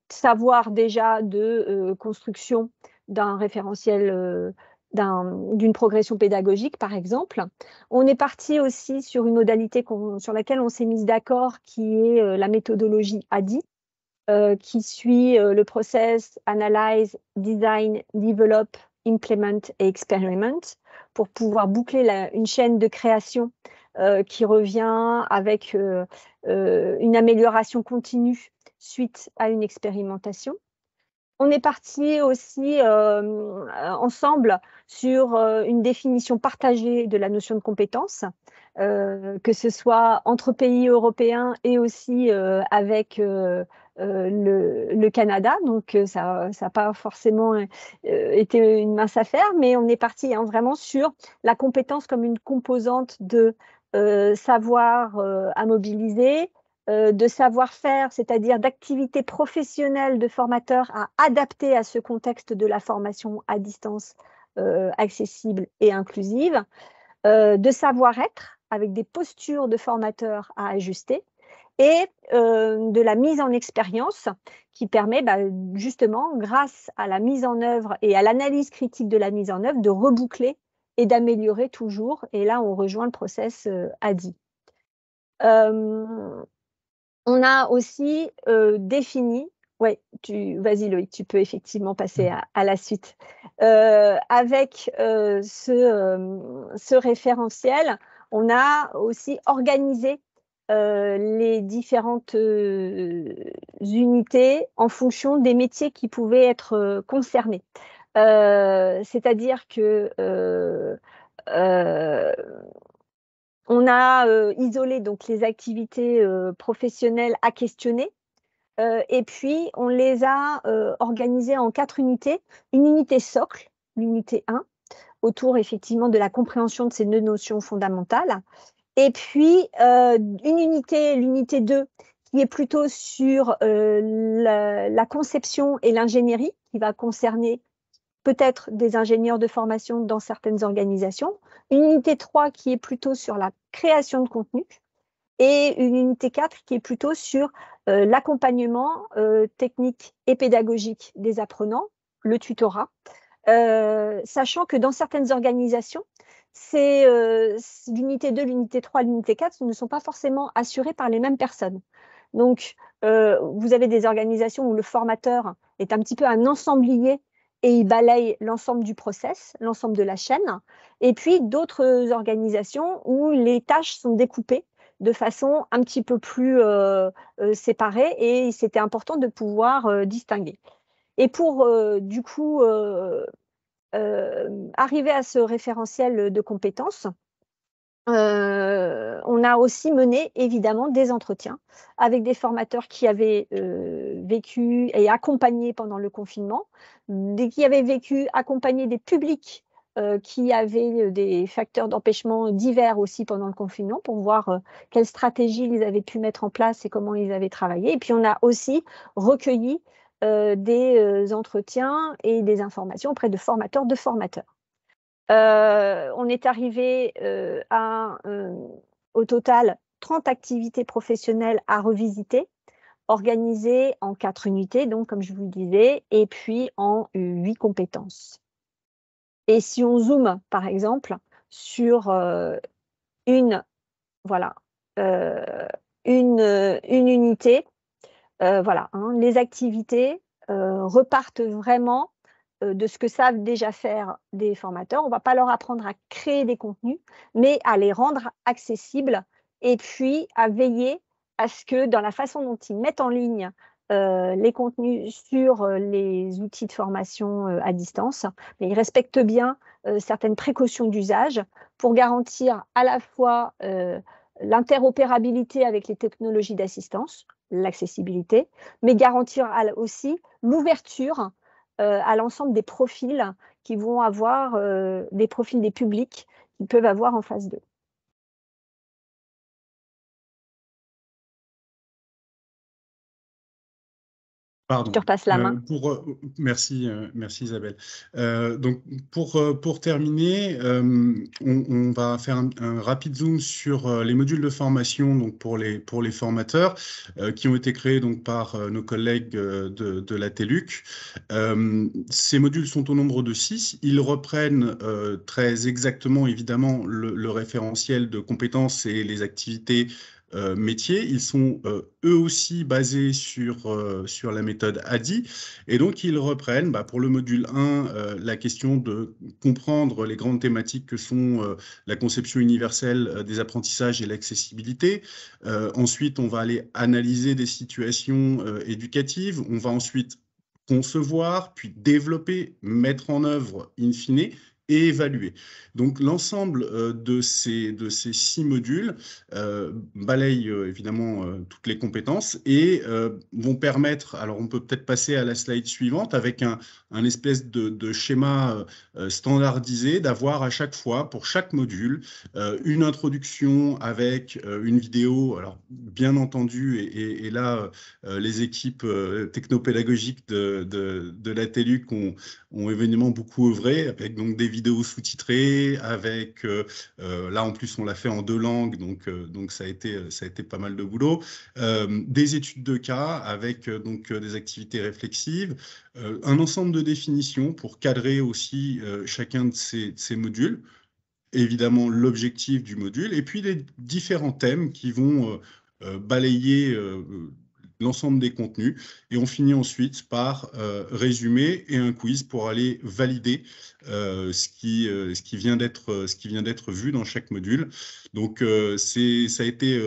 savoir déjà de construction d'un référentiel d'une progression pédagogique, par exemple. On est parti aussi sur une modalité sur laquelle on s'est mis d'accord, qui est la méthodologie ADI, qui suit le process Analyze, Design, Develop, Implement et Experiment, pour pouvoir boucler une chaîne de création qui revient avec une amélioration continue suite à une expérimentation. On est parti aussi ensemble sur une définition partagée de la notion de compétence, que ce soit entre pays européens et aussi avec le Canada. Donc, ça n'a pas forcément été une mince affaire, mais on est parti vraiment sur la compétence comme une composante de savoir à mobiliser, de savoir-faire, c'est-à-dire d'activités professionnelles de formateurs à adapter à ce contexte de la formation à distance accessible et inclusive, de savoir-être avec des postures de formateurs à ajuster et de la mise en expérience qui permet justement, grâce à la mise en œuvre et à l'analyse critique de la mise en œuvre, de reboucler et d'améliorer toujours. Et là, on rejoint le process ADI. On a aussi défini, ouais, vas-y Loïc, tu peux effectivement passer à la suite. Avec ce référentiel, on a aussi organisé les différentes unités en fonction des métiers qui pouvaient être concernés. C'est-à-dire que on a isolé donc les activités professionnelles à questionner et puis on les a organisées en 4 unités. Une unité socle, l'unité 1, autour effectivement de la compréhension de ces 2 notions fondamentales. Et puis une unité, l'unité 2, qui est plutôt sur la conception et l'ingénierie, qui va concerner peut-être des ingénieurs de formation dans certaines organisations, une unité 3 qui est plutôt sur la création de contenu et une unité 4 qui est plutôt sur l'accompagnement technique et pédagogique des apprenants, le tutorat, sachant que dans certaines organisations, l'unité 2, l'unité 3, l'unité 4 ne sont pas forcément assurées par les mêmes personnes. Donc, vous avez des organisations où le formateur est un petit peu un ensemblier et il balaye l'ensemble du process, l'ensemble de la chaîne. Et puis, d'autres organisations où les tâches sont découpées de façon un petit peu plus séparée et c'était important de pouvoir distinguer. Et pour, du coup, arriver à ce référentiel de compétences, on a aussi mené évidemment des entretiens avec des formateurs qui avaient vécu et accompagné pendant le confinement, qui avaient vécu, accompagné des publics qui avaient des facteurs d'empêchement divers aussi pendant le confinement pour voir quelles stratégies ils avaient pu mettre en place et comment ils avaient travaillé. Et puis on a aussi recueilli des entretiens et des informations auprès de formateurs de formateurs. On est arrivé à au total 30 activités professionnelles à revisiter, organisées en 4 unités, donc comme je vous le disais, et puis en 8 compétences. Et si on zoome, par exemple, sur une unité, voilà, hein, les activités repartent vraiment de ce que savent déjà faire des formateurs. On ne va pas leur apprendre à créer des contenus, mais à les rendre accessibles et puis à veiller à ce que dans la façon dont ils mettent en ligne les contenus sur les outils de formation à distance, mais ils respectent bien certaines précautions d'usage pour garantir à la fois l'interopérabilité avec les technologies d'assistance, l'accessibilité, mais garantir aussi l'ouverture à l'ensemble des profils qui vont avoir, des profils des publics qu'ils peuvent avoir en face d'eux. Pardon. Je te repasse la main. Merci Isabelle. Donc pour terminer, on va faire un rapide zoom sur les modules de formation donc pour les formateurs qui ont été créés donc par nos collègues de la TELUC. Ces modules sont au nombre de 6. Ils reprennent très exactement évidemment le référentiel de compétences et les activités métiers. Ils sont eux aussi basés sur la méthode ADI et donc ils reprennent pour le module 1 la question de comprendre les grandes thématiques que sont la conception universelle des apprentissages et l'accessibilité. Ensuite, on va aller analyser des situations éducatives. On va ensuite concevoir, puis développer, mettre en œuvre in fine et évaluer. Donc l'ensemble de ces 6 modules balayent évidemment toutes les compétences et vont permettre, alors on peut peut-être passer à la slide suivante avec un espèce de schéma standardisé, d'avoir à chaque fois, pour chaque module, une introduction avec une vidéo, alors bien entendu, et là les équipes technopédagogiques de la TELUC ont évidemment beaucoup œuvré, avec donc des vidéos sous-titrées, avec là en plus on l'a fait en 2 langues, donc ça a été pas mal de boulot, des études de cas avec des activités réflexives, un ensemble de définitions pour cadrer aussi chacun de ces modules, évidemment l'objectif du module, et puis les différents thèmes qui vont balayer l'ensemble des contenus, et on finit ensuite par résumé et un quiz pour aller valider ce qui vient d'être vu dans chaque module. Donc ça a été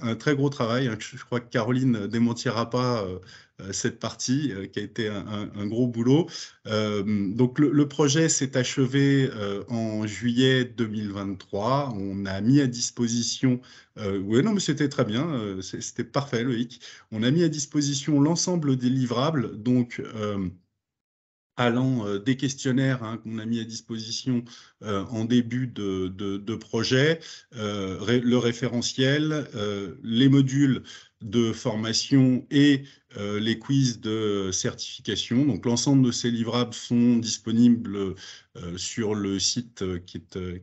un très gros travail, hein. Je crois que Caroline ne démentira pas cette partie qui a été un gros boulot. Donc le projet s'est achevé en juillet 2023. On a mis à disposition, oui, non, mais c'était très bien, c'était parfait, Loïc. On a mis à disposition l'ensemble des livrables, donc allant des questionnaires qu'on a mis à disposition en début de projet, le référentiel, les modules de formation et les quiz de certification. Donc l'ensemble de ces livrables sont disponibles sur le site qui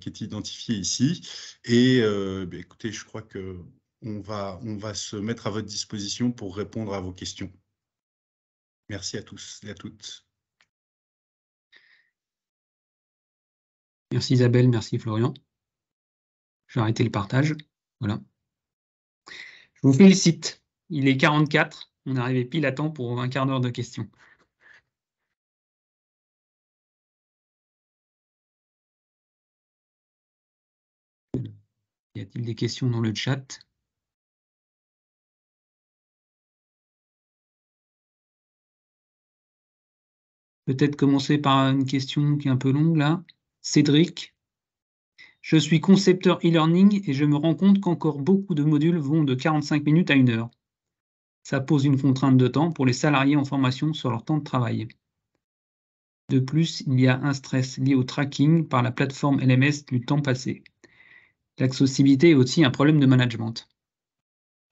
est identifié ici. Et écoutez, je crois qu'on va se mettre à votre disposition pour répondre à vos questions. Merci à tous et à toutes. Merci Isabelle, merci Florian. Je vais arrêter le partage. Voilà. Je vous félicite. Il est 44. On est arrivé pile à temps pour un quart d'heure de questions. Y a-t-il des questions dans le chat? Peut-être commencer par une question qui est un peu longue là. Cédric. Je suis concepteur e-learning et je me rends compte qu'encore beaucoup de modules vont de 45 minutes à 1 heure. Ça pose une contrainte de temps pour les salariés en formation sur leur temps de travail. De plus, il y a un stress lié au tracking par la plateforme LMS du temps passé. L'accessibilité est aussi un problème de management.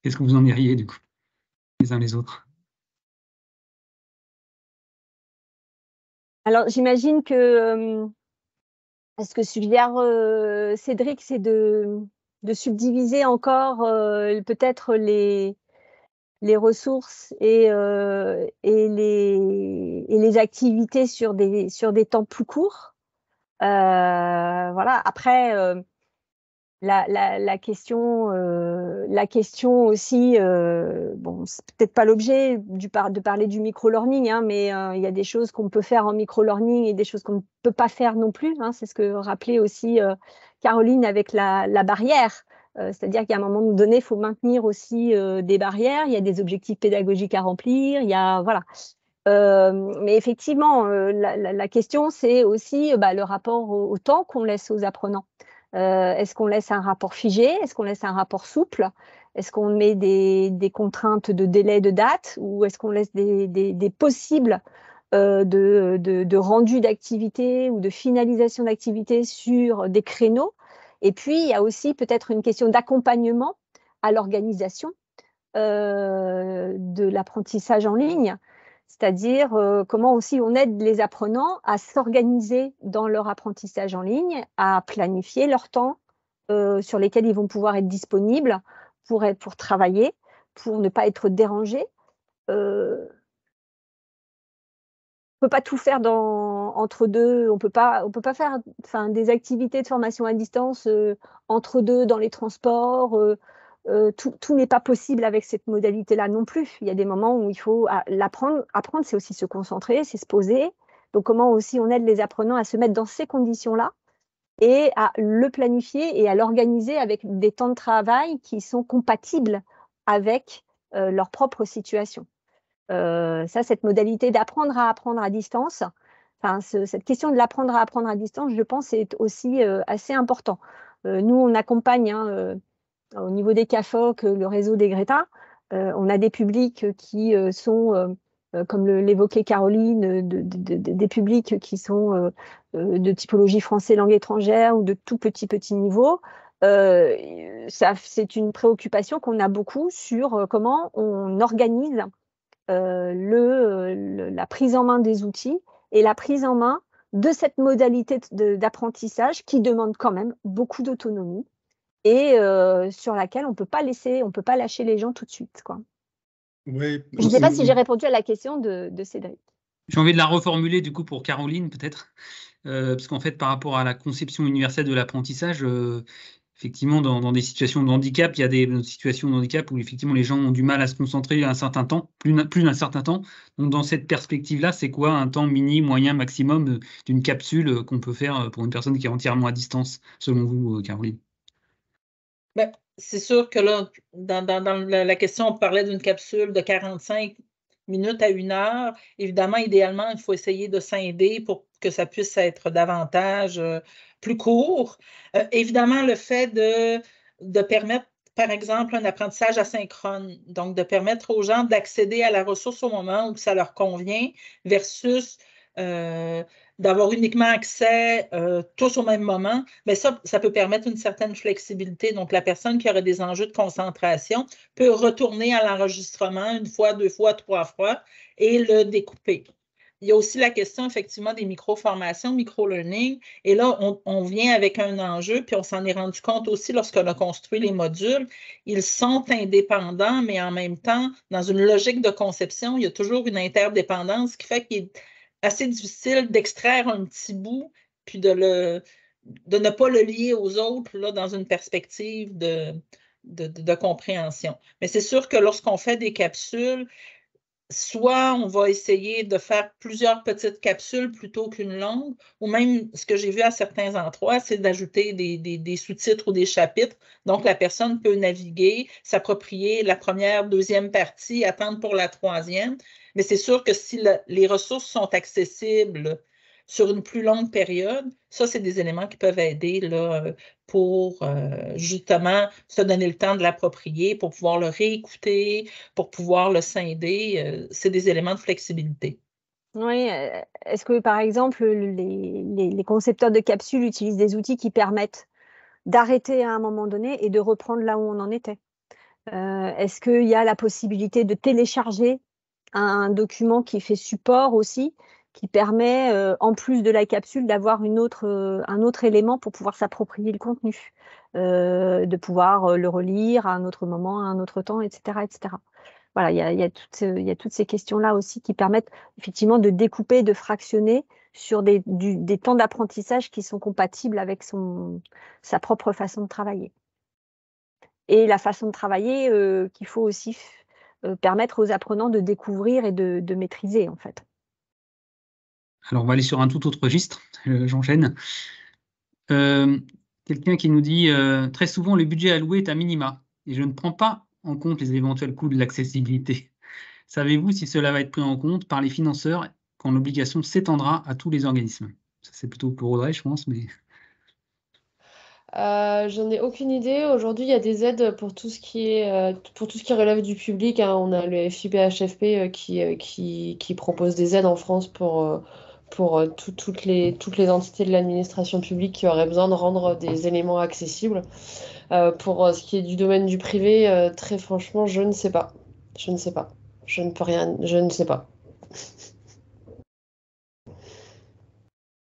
Qu'est-ce que vous en diriez du coup, les uns les autres? Alors, j'imagine que ce que suggère Cédric, c'est de subdiviser encore peut-être les ressources et les activités sur des temps plus courts. Voilà. Après, la question aussi, bon, c'est peut-être pas l'objet de parler du micro-learning, hein, mais il y a des choses qu'on peut faire en micro-learning et des choses qu'on ne peut pas faire non plus, hein. C'est ce que rappelait aussi Caroline avec la barrière. C'est-à-dire qu'à un moment donné, il faut maintenir aussi des barrières, il y a des objectifs pédagogiques à remplir, il y a, voilà. Mais effectivement, la question, c'est aussi le rapport au temps qu'on laisse aux apprenants. Est-ce qu'on laisse un rapport figé? Est-ce qu'on laisse un rapport souple? Est-ce qu'on met des contraintes de délai, de date? Ou est-ce qu'on laisse des possibles de rendu d'activité ou de finalisation d'activité sur des créneaux? Et puis, il y a aussi peut-être une question d'accompagnement à l'organisation de l'apprentissage en ligne. C'est-à-dire comment aussi on aide les apprenants à s'organiser dans leur apprentissage en ligne, à planifier leur temps sur lesquels ils vont pouvoir être disponibles pour travailler, pour ne pas être dérangés. On ne peut pas tout faire entre deux. On peut pas faire des activités de formation à distance entre deux dans les transports. Tout n'est pas possible avec cette modalité-là non plus. Il y a des moments où il faut l'apprendre. Apprendre, c'est aussi se concentrer, c'est se poser. Donc, comment aussi on aide les apprenants à se mettre dans ces conditions-là et à le planifier et à l'organiser avec des temps de travail qui sont compatibles avec leur propre situation. Cette modalité d'apprendre à apprendre à distance, cette question de l'apprendre à apprendre à distance, je pense, est aussi assez important. Nous, on accompagne au niveau des CAFOC, le réseau des Greta. On a des publics qui sont, comme l'évoquait Caroline, des publics qui sont de typologie français langue étrangère ou de tout petit niveau. C'est une préoccupation qu'on a beaucoup sur comment on organise la prise en main des outils et la prise en main de cette modalité d'apprentissage qui demande quand même beaucoup d'autonomie et sur laquelle on peut pas lâcher les gens tout de suite, quoi. Ouais, Je ne sais pas si j'ai répondu à la question de Cédric. J'ai envie de la reformuler du coup pour Caroline peut-être, parce qu'en fait par rapport à la conception universelle de l'apprentissage, effectivement dans des situations de handicap, il y a des situations de handicap où effectivement les gens ont du mal à se concentrer un certain temps, plus d'un certain temps. Donc dans cette perspective-là, c'est quoi un temps mini, moyen, maximum d'une capsule qu'on peut faire pour une personne qui est entièrement à distance, selon vous, Caroline? Ben, c'est sûr que là, dans la question, on parlait d'une capsule de 45 minutes à 1 heure. Évidemment, idéalement, il faut essayer de scinder pour que ça puisse être davantage plus court. Évidemment, le fait de permettre, par exemple, un apprentissage asynchrone, donc de permettre aux gens d'accéder à la ressource au moment où ça leur convient versus d'avoir uniquement accès tous au même moment, mais ça peut permettre une certaine flexibilité. Donc, la personne qui aurait des enjeux de concentration peut retourner à l'enregistrement 1 fois, 2 fois, 3 fois et le découper. Il y a aussi la question, effectivement, des micro-formations, micro-learning. Et là, on vient avec un enjeu, puis on s'en est rendu compte aussi lorsqu'on a construit les modules. Ils sont indépendants, mais en même temps, dans une logique de conception, il y a toujours une interdépendance qui fait qu'il est assez difficile d'extraire un petit bout, puis de ne pas le lier aux autres là, dans une perspective de compréhension. Mais c'est sûr que lorsqu'on fait des capsules, soit on va essayer de faire plusieurs petites capsules plutôt qu'une longue, ou même ce que j'ai vu à certains endroits, c'est d'ajouter des sous-titres ou des chapitres. Donc, la personne peut naviguer, s'approprier la première, deuxième partie, attendre pour la troisième. Mais c'est sûr que si les ressources sont accessibles sur une plus longue période, ça, c'est des éléments qui peuvent aider là, pour justement se donner le temps de l'approprier, pour pouvoir le réécouter, pour pouvoir le scinder. C'est des éléments de flexibilité. Oui, est-ce que par exemple, les concepteurs de capsules utilisent des outils qui permettent d'arrêter à un moment donné et de reprendre là où on en était? Est-ce qu'il y a la possibilité de télécharger un document qui fait support aussi, qui permet, en plus de la capsule, d'avoir un autre élément pour pouvoir s'approprier le contenu, de pouvoir le relire à un autre moment, à un autre temps, etc., etc. Voilà, il y a toutes ces questions-là aussi qui permettent effectivement de découper, de fractionner sur des temps d'apprentissage qui sont compatibles avec sa propre façon de travailler. Et la façon de travailler qu'il faut aussi permettre aux apprenants de découvrir et de maîtriser, en fait. Alors, on va aller sur un tout autre registre. J'enchaîne. Quelqu'un qui nous dit très souvent, le budget alloué est à minima et je ne prends pas en compte les éventuels coûts de l'accessibilité. Savez-vous si cela va être pris en compte par les financeurs quand l'obligation s'étendra à tous les organismes? Ça, c'est plutôt pour Audrey, je pense, mais... J'en ai aucune idée. Aujourd'hui, il y a des aides pour tout ce qui relève du public, hein. On a le FIPHFP qui propose des aides en France pour toutes les entités de l'administration publique qui auraient besoin de rendre des éléments accessibles. Pour ce qui est du domaine du privé, très franchement, je ne sais pas. Je ne sais pas. Je ne peux rien. Je ne sais pas.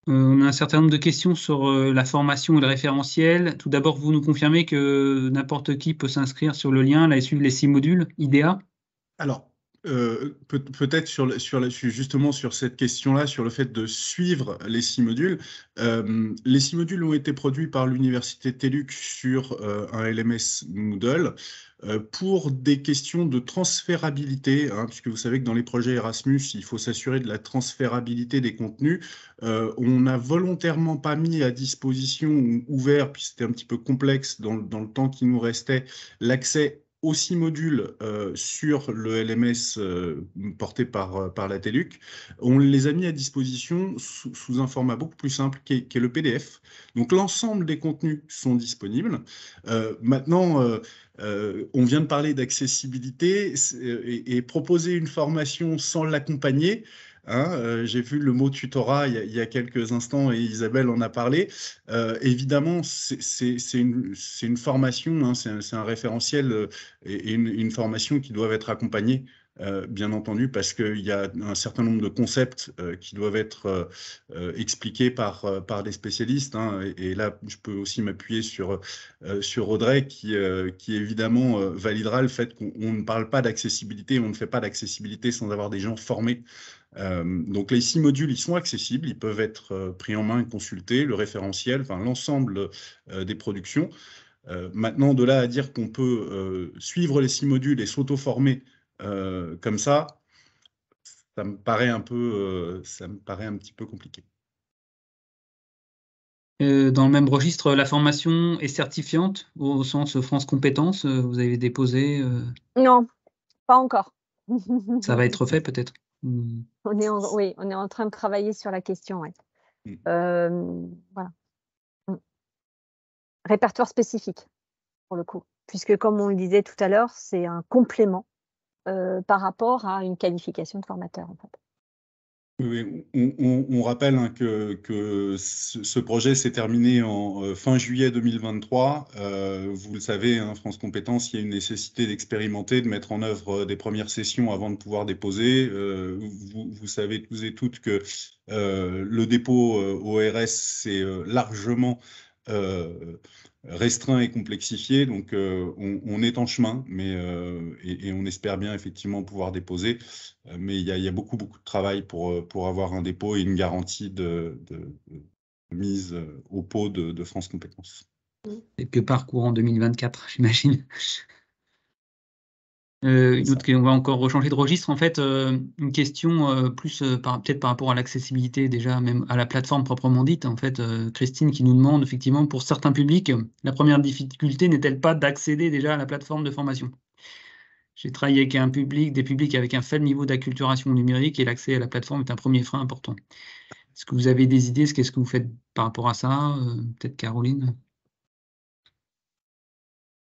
On a un certain nombre de questions sur la formation et le référentiel. Tout d'abord, vous nous confirmez que n'importe qui peut s'inscrire sur le lien, là, et suivre les 6 modules IDEA? Alors, peut-être justement sur cette question-là, sur le fait de suivre les 6 modules. Les 6 modules ont été produits par l'université TELUC sur un LMS Moodle pour des questions de transférabilité, hein, puisque vous savez que dans les projets Erasmus, il faut s'assurer de la transférabilité des contenus. On n'a volontairement pas mis à disposition ou ouvert, puis c'était un petit peu complexe dans le temps qui nous restait, l'accès aux 6 modules sur le LMS porté par la TELUC. On les a mis à disposition sous un format beaucoup plus simple qui est le PDF. Donc l'ensemble des contenus sont disponibles. Maintenant, on vient de parler d'accessibilité et proposer une formation sans l'accompagner. Hein, j'ai vu le mot tutorat il y a quelques instants et Isabelle en a parlé. Évidemment, c'est une formation, hein, c'est un référentiel et une formation qui doivent être accompagnées bien entendu, parce qu'il y a un certain nombre de concepts qui doivent être expliqués par des spécialistes, hein, et là, je peux aussi m'appuyer sur Audrey, qui évidemment validera le fait qu'on ne parle pas d'accessibilité, on ne fait pas d'accessibilité sans avoir des gens formés. Donc les 6 modules, ils sont accessibles, ils peuvent être pris en main et consultés, le référentiel, enfin l'ensemble des productions. Maintenant, de là à dire qu'on peut suivre les 6 modules et s'auto-former comme ça me paraît un petit peu compliqué. Dans le même registre, la formation est certifiante au sens France Compétences, vous avez déposé, Non, pas encore. ça va être fait peut-être? Oui, on est en train de travailler sur la question, ouais. Voilà. Répertoire spécifique, pour le coup, puisque comme on le disait tout à l'heure, c'est un complément par rapport à une qualification de formateur, en fait. Oui, on rappelle, hein, que ce projet s'est terminé en fin juillet 2023. Vous le savez, hein, France Compétences, il y a une nécessité d'expérimenter, de mettre en œuvre des premières sessions avant de pouvoir déposer. Vous savez tous et toutes que le dépôt au RS, c'est largement restreint et complexifié. Donc, on est en chemin, mais, et on espère bien effectivement pouvoir déposer. Mais il y a beaucoup de travail pour avoir un dépôt et une garantie de mise au pot de France Compétences. Quelque part courant 2024, j'imagine. Une autre, on va encore rechanger de registre. En fait, une question plus peut-être par rapport à l'accessibilité, déjà même à la plateforme proprement dite. En fait, Christine qui nous demande effectivement pour certains publics, la première difficulté n'est-elle pas d'accéder déjà à la plateforme de formation? J'ai travaillé avec des publics avec un faible niveau d'acculturation numérique et l'accès à la plateforme est un premier frein important. Est-ce que vous avez des idées? Qu'est-ce que vous faites par rapport à ça? Peut-être Caroline?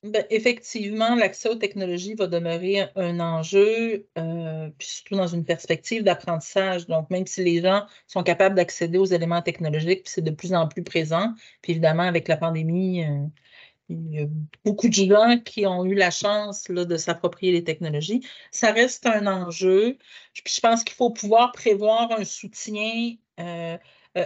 Ben, effectivement, l'accès aux technologies va demeurer un enjeu, puis surtout dans une perspective d'apprentissage. Donc, même si les gens sont capables d'accéder aux éléments technologiques, puis c'est de plus en plus présent, puis évidemment, avec la pandémie, il y a beaucoup de gens qui ont eu la chance là, de s'approprier les technologies. Ça reste un enjeu. Puis je pense qu'il faut pouvoir prévoir un soutien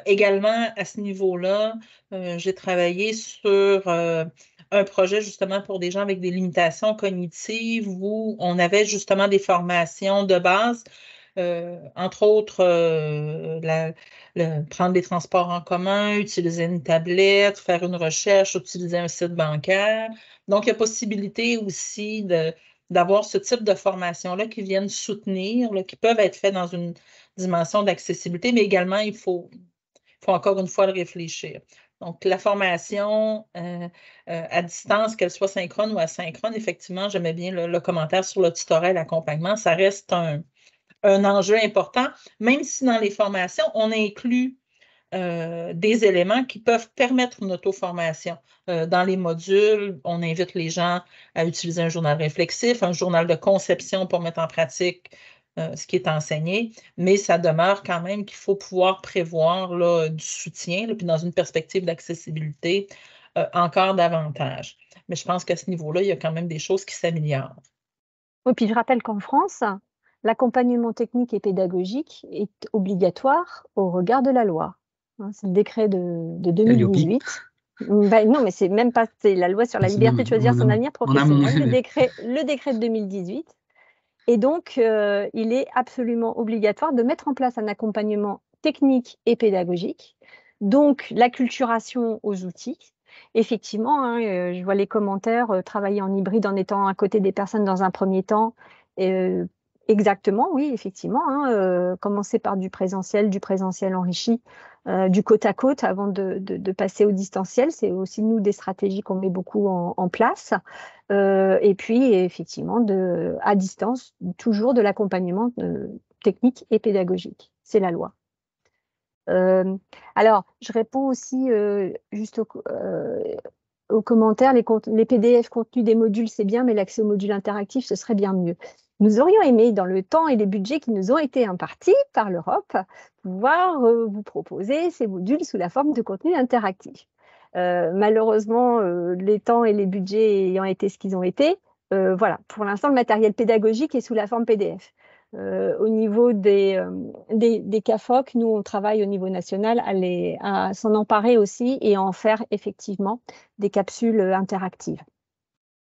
également à ce niveau-là. J'ai travaillé sur un projet justement pour des gens avec des limitations cognitives où on avait justement des formations de base, entre autres prendre des transports en commun, utiliser une tablette, faire une recherche, utiliser un site bancaire. Donc, il y a possibilité aussi d'avoir ce type de formation-là qui viennent soutenir, là, qui peuvent être faites dans une dimension d'accessibilité, mais également, il faut encore une fois le réfléchir. Donc, la formation à distance, qu'elle soit synchrone ou asynchrone, effectivement, j'aimais bien le commentaire sur le tutorat et l'accompagnement. Ça reste un enjeu important, même si dans les formations, on inclut des éléments qui peuvent permettre une auto-formation. Dans les modules, on invite les gens à utiliser un journal réflexif, un journal de conception pour mettre en pratique ce qui est enseigné, mais ça demeure quand même qu'il faut pouvoir prévoir là, du soutien, là, puis dans une perspective d'accessibilité, encore davantage. Mais je pense qu'à ce niveau-là, il y a quand même des choses qui s'améliorent. Oui, puis je rappelle qu'en France, l'accompagnement technique et pédagogique est obligatoire au regard de la loi. C'est le décret de 2018. Ben non, mais c'est même pas, c'est la loi sur la liberté de choisir son avenir professionnel, le décret de 2018. Et donc, il est absolument obligatoire de mettre en place un accompagnement technique et pédagogique, donc l'acculturation aux outils. Effectivement, hein, je vois les commentaires, travailler en hybride en étant à côté des personnes dans un premier temps. Exactement, oui, effectivement. Hein, commencer par du présentiel enrichi, du côte à côte avant de passer au distanciel. C'est aussi, nous, des stratégies qu'on met beaucoup en place. Et puis, effectivement, à distance, toujours de l'accompagnement technique et pédagogique. C'est la loi. Alors, je réponds aussi juste aux commentaires. Les PDF contenus des modules, c'est bien, mais l'accès aux modules interactifs, ce serait bien mieux. Nous aurions aimé, dans le temps et les budgets qui nous ont été impartis par l'Europe, pouvoir vous proposer ces modules sous la forme de contenu interactif. Malheureusement, les temps et les budgets ayant été ce qu'ils ont été, voilà, pour l'instant, le matériel pédagogique est sous la forme PDF. Au niveau des CAFOC, nous, on travaille au niveau national à s'en emparer aussi et à en faire effectivement des capsules interactives.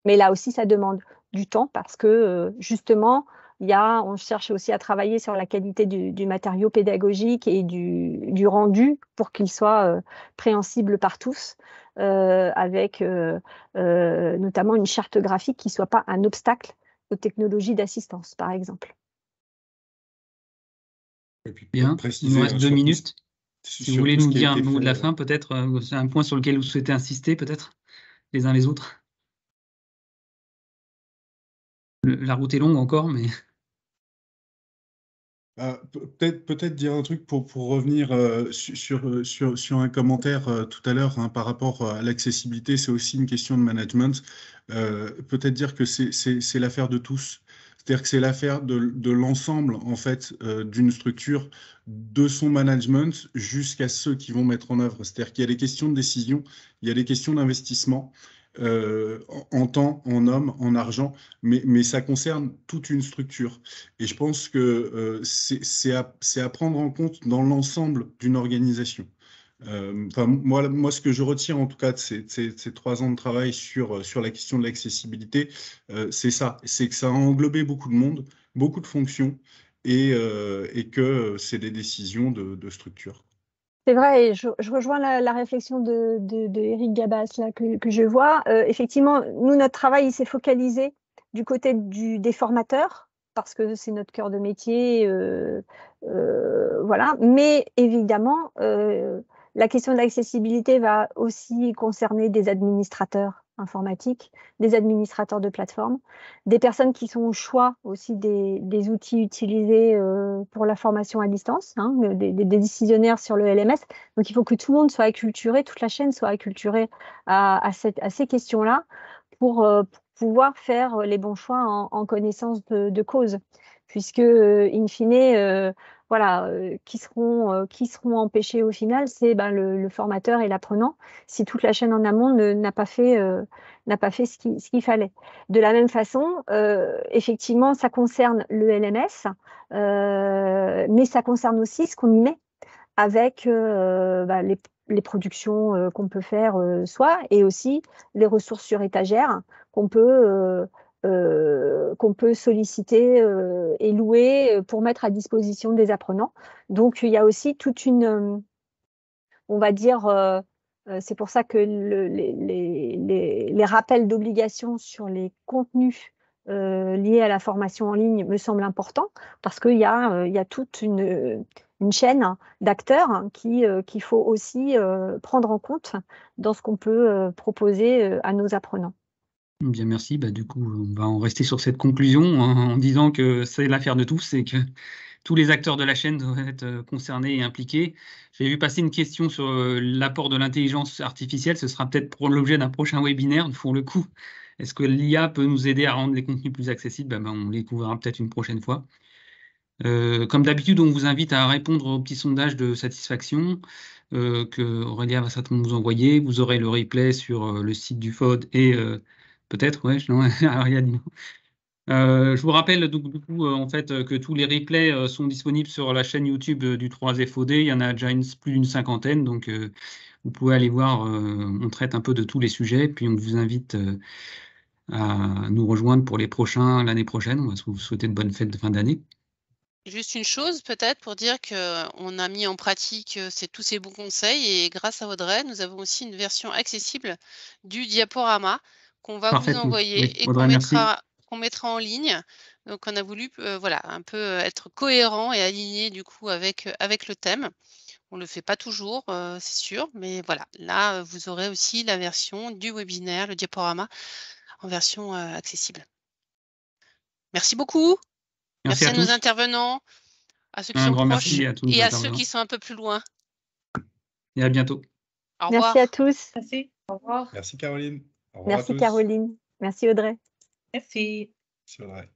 Mais là aussi, ça demande du temps parce que justement, on cherche aussi à travailler sur la qualité du matériau pédagogique et du rendu pour qu'il soit préhensible par tous, avec notamment une charte graphique qui ne soit pas un obstacle aux technologies d'assistance, par exemple. Et puis, Bien, il nous reste 2 minutes. Si vous voulez nous dire un mot de la fin, peut-être, c'est un point sur lequel vous souhaitez insister, peut-être, les uns les autres. La route est longue encore, mais... Peut-être dire un truc pour revenir sur un commentaire tout à l'heure par rapport à l'accessibilité, c'est aussi une question de management. Peut-être dire que c'est l'affaire de tous. C'est-à-dire que c'est l'affaire de l'ensemble en fait d'une structure, de son management jusqu'à ceux qui vont mettre en œuvre. C'est-à-dire qu'il y a des questions de décision, il y a des questions d'investissement. En temps, en hommes, en argent, mais ça concerne toute une structure. Et je pense que c'est à prendre en compte dans l'ensemble d'une organisation. Moi, ce que je retire en tout cas de ces 3 ans de travail sur la question de l'accessibilité, c'est ça, c'est que ça a englobé beaucoup de monde, beaucoup de fonctions, et que c'est des décisions de structure. C'est vrai, et je rejoins la réflexion de Eric Gabas là, que je vois. Effectivement, nous, notre travail, il s'est focalisé du côté des formateurs, parce que c'est notre cœur de métier. Voilà. Mais évidemment, la question de l'accessibilité va aussi concerner des administrateurs informatiques, des administrateurs de plateformes, des personnes qui sont au choix aussi des outils utilisés pour la formation à distance, hein, des décisionnaires sur le LMS. Donc, il faut que tout le monde soit acculturé, toute la chaîne soit acculturée à ces questions-là pour pouvoir faire les bons choix en connaissance de cause. Puisque, in fine, voilà, qui seront empêchés au final, c'est le formateur et l'apprenant, si toute la chaîne en amont n'a pas fait ce qu'il fallait. De la même façon, effectivement, ça concerne le LMS, mais ça concerne aussi ce qu'on y met avec les productions qu'on peut faire soi, et aussi les ressources sur étagère qu'on peut solliciter et louer pour mettre à disposition des apprenants. Donc, il y a aussi toute une, on va dire, c'est pour ça que les rappels d'obligation sur les contenus liés à la formation en ligne me semblent importants, parce qu'il y a toute une chaîne d'acteurs qu'il faut aussi prendre en compte dans ce qu'on peut proposer à nos apprenants. Bien, merci. Du coup, on va en rester sur cette conclusion en disant que c'est l'affaire de tous et que tous les acteurs de la chaîne doivent être concernés et impliqués. J'ai vu passer une question sur l'apport de l'intelligence artificielle. Ce sera peut-être pour l'objet d'un prochain webinaire. Pour le coup, est-ce que l'IA peut nous aider à rendre les contenus plus accessibles? On les découvrira peut-être une prochaine fois. Comme d'habitude, on vous invite à répondre au petit sondage de satisfaction que Aurélia va certainement vous envoyer. Vous aurez le replay sur le site du FOD et peut-être, ouais, non, Aurélia dit non. Je vous rappelle du coup, en fait, que tous les replays sont disponibles sur la chaîne YouTube du 3FOD. Il y en a déjà plus d'une 50aine, donc vous pouvez aller voir. On traite un peu de tous les sujets, puis on vous invite à nous rejoindre pour les prochains l'année prochaine. On va vous souhaiter de bonnes fêtes de fin d'année. Juste une chose peut-être pour dire qu'on a mis en pratique tous ces bons conseils, et grâce à Audrey, nous avons aussi une version accessible du diaporama qu'on va vous envoyer, oui. et Audrey, qu'on mettra en ligne. Donc on a voulu voilà, un peu être cohérent et aligné du coup avec le thème. On le fait pas toujours, c'est sûr, mais voilà, là vous aurez aussi la version du webinaire, le diaporama, en version accessible. Merci beaucoup. Merci à nos intervenants, à ceux qui sont proches et à ceux qui sont un peu plus loin. Et à bientôt. Au revoir. Merci à tous. Merci. Au revoir. Merci Caroline. Au revoir Merci à tous. Caroline. Merci Audrey. Merci. C'est vrai.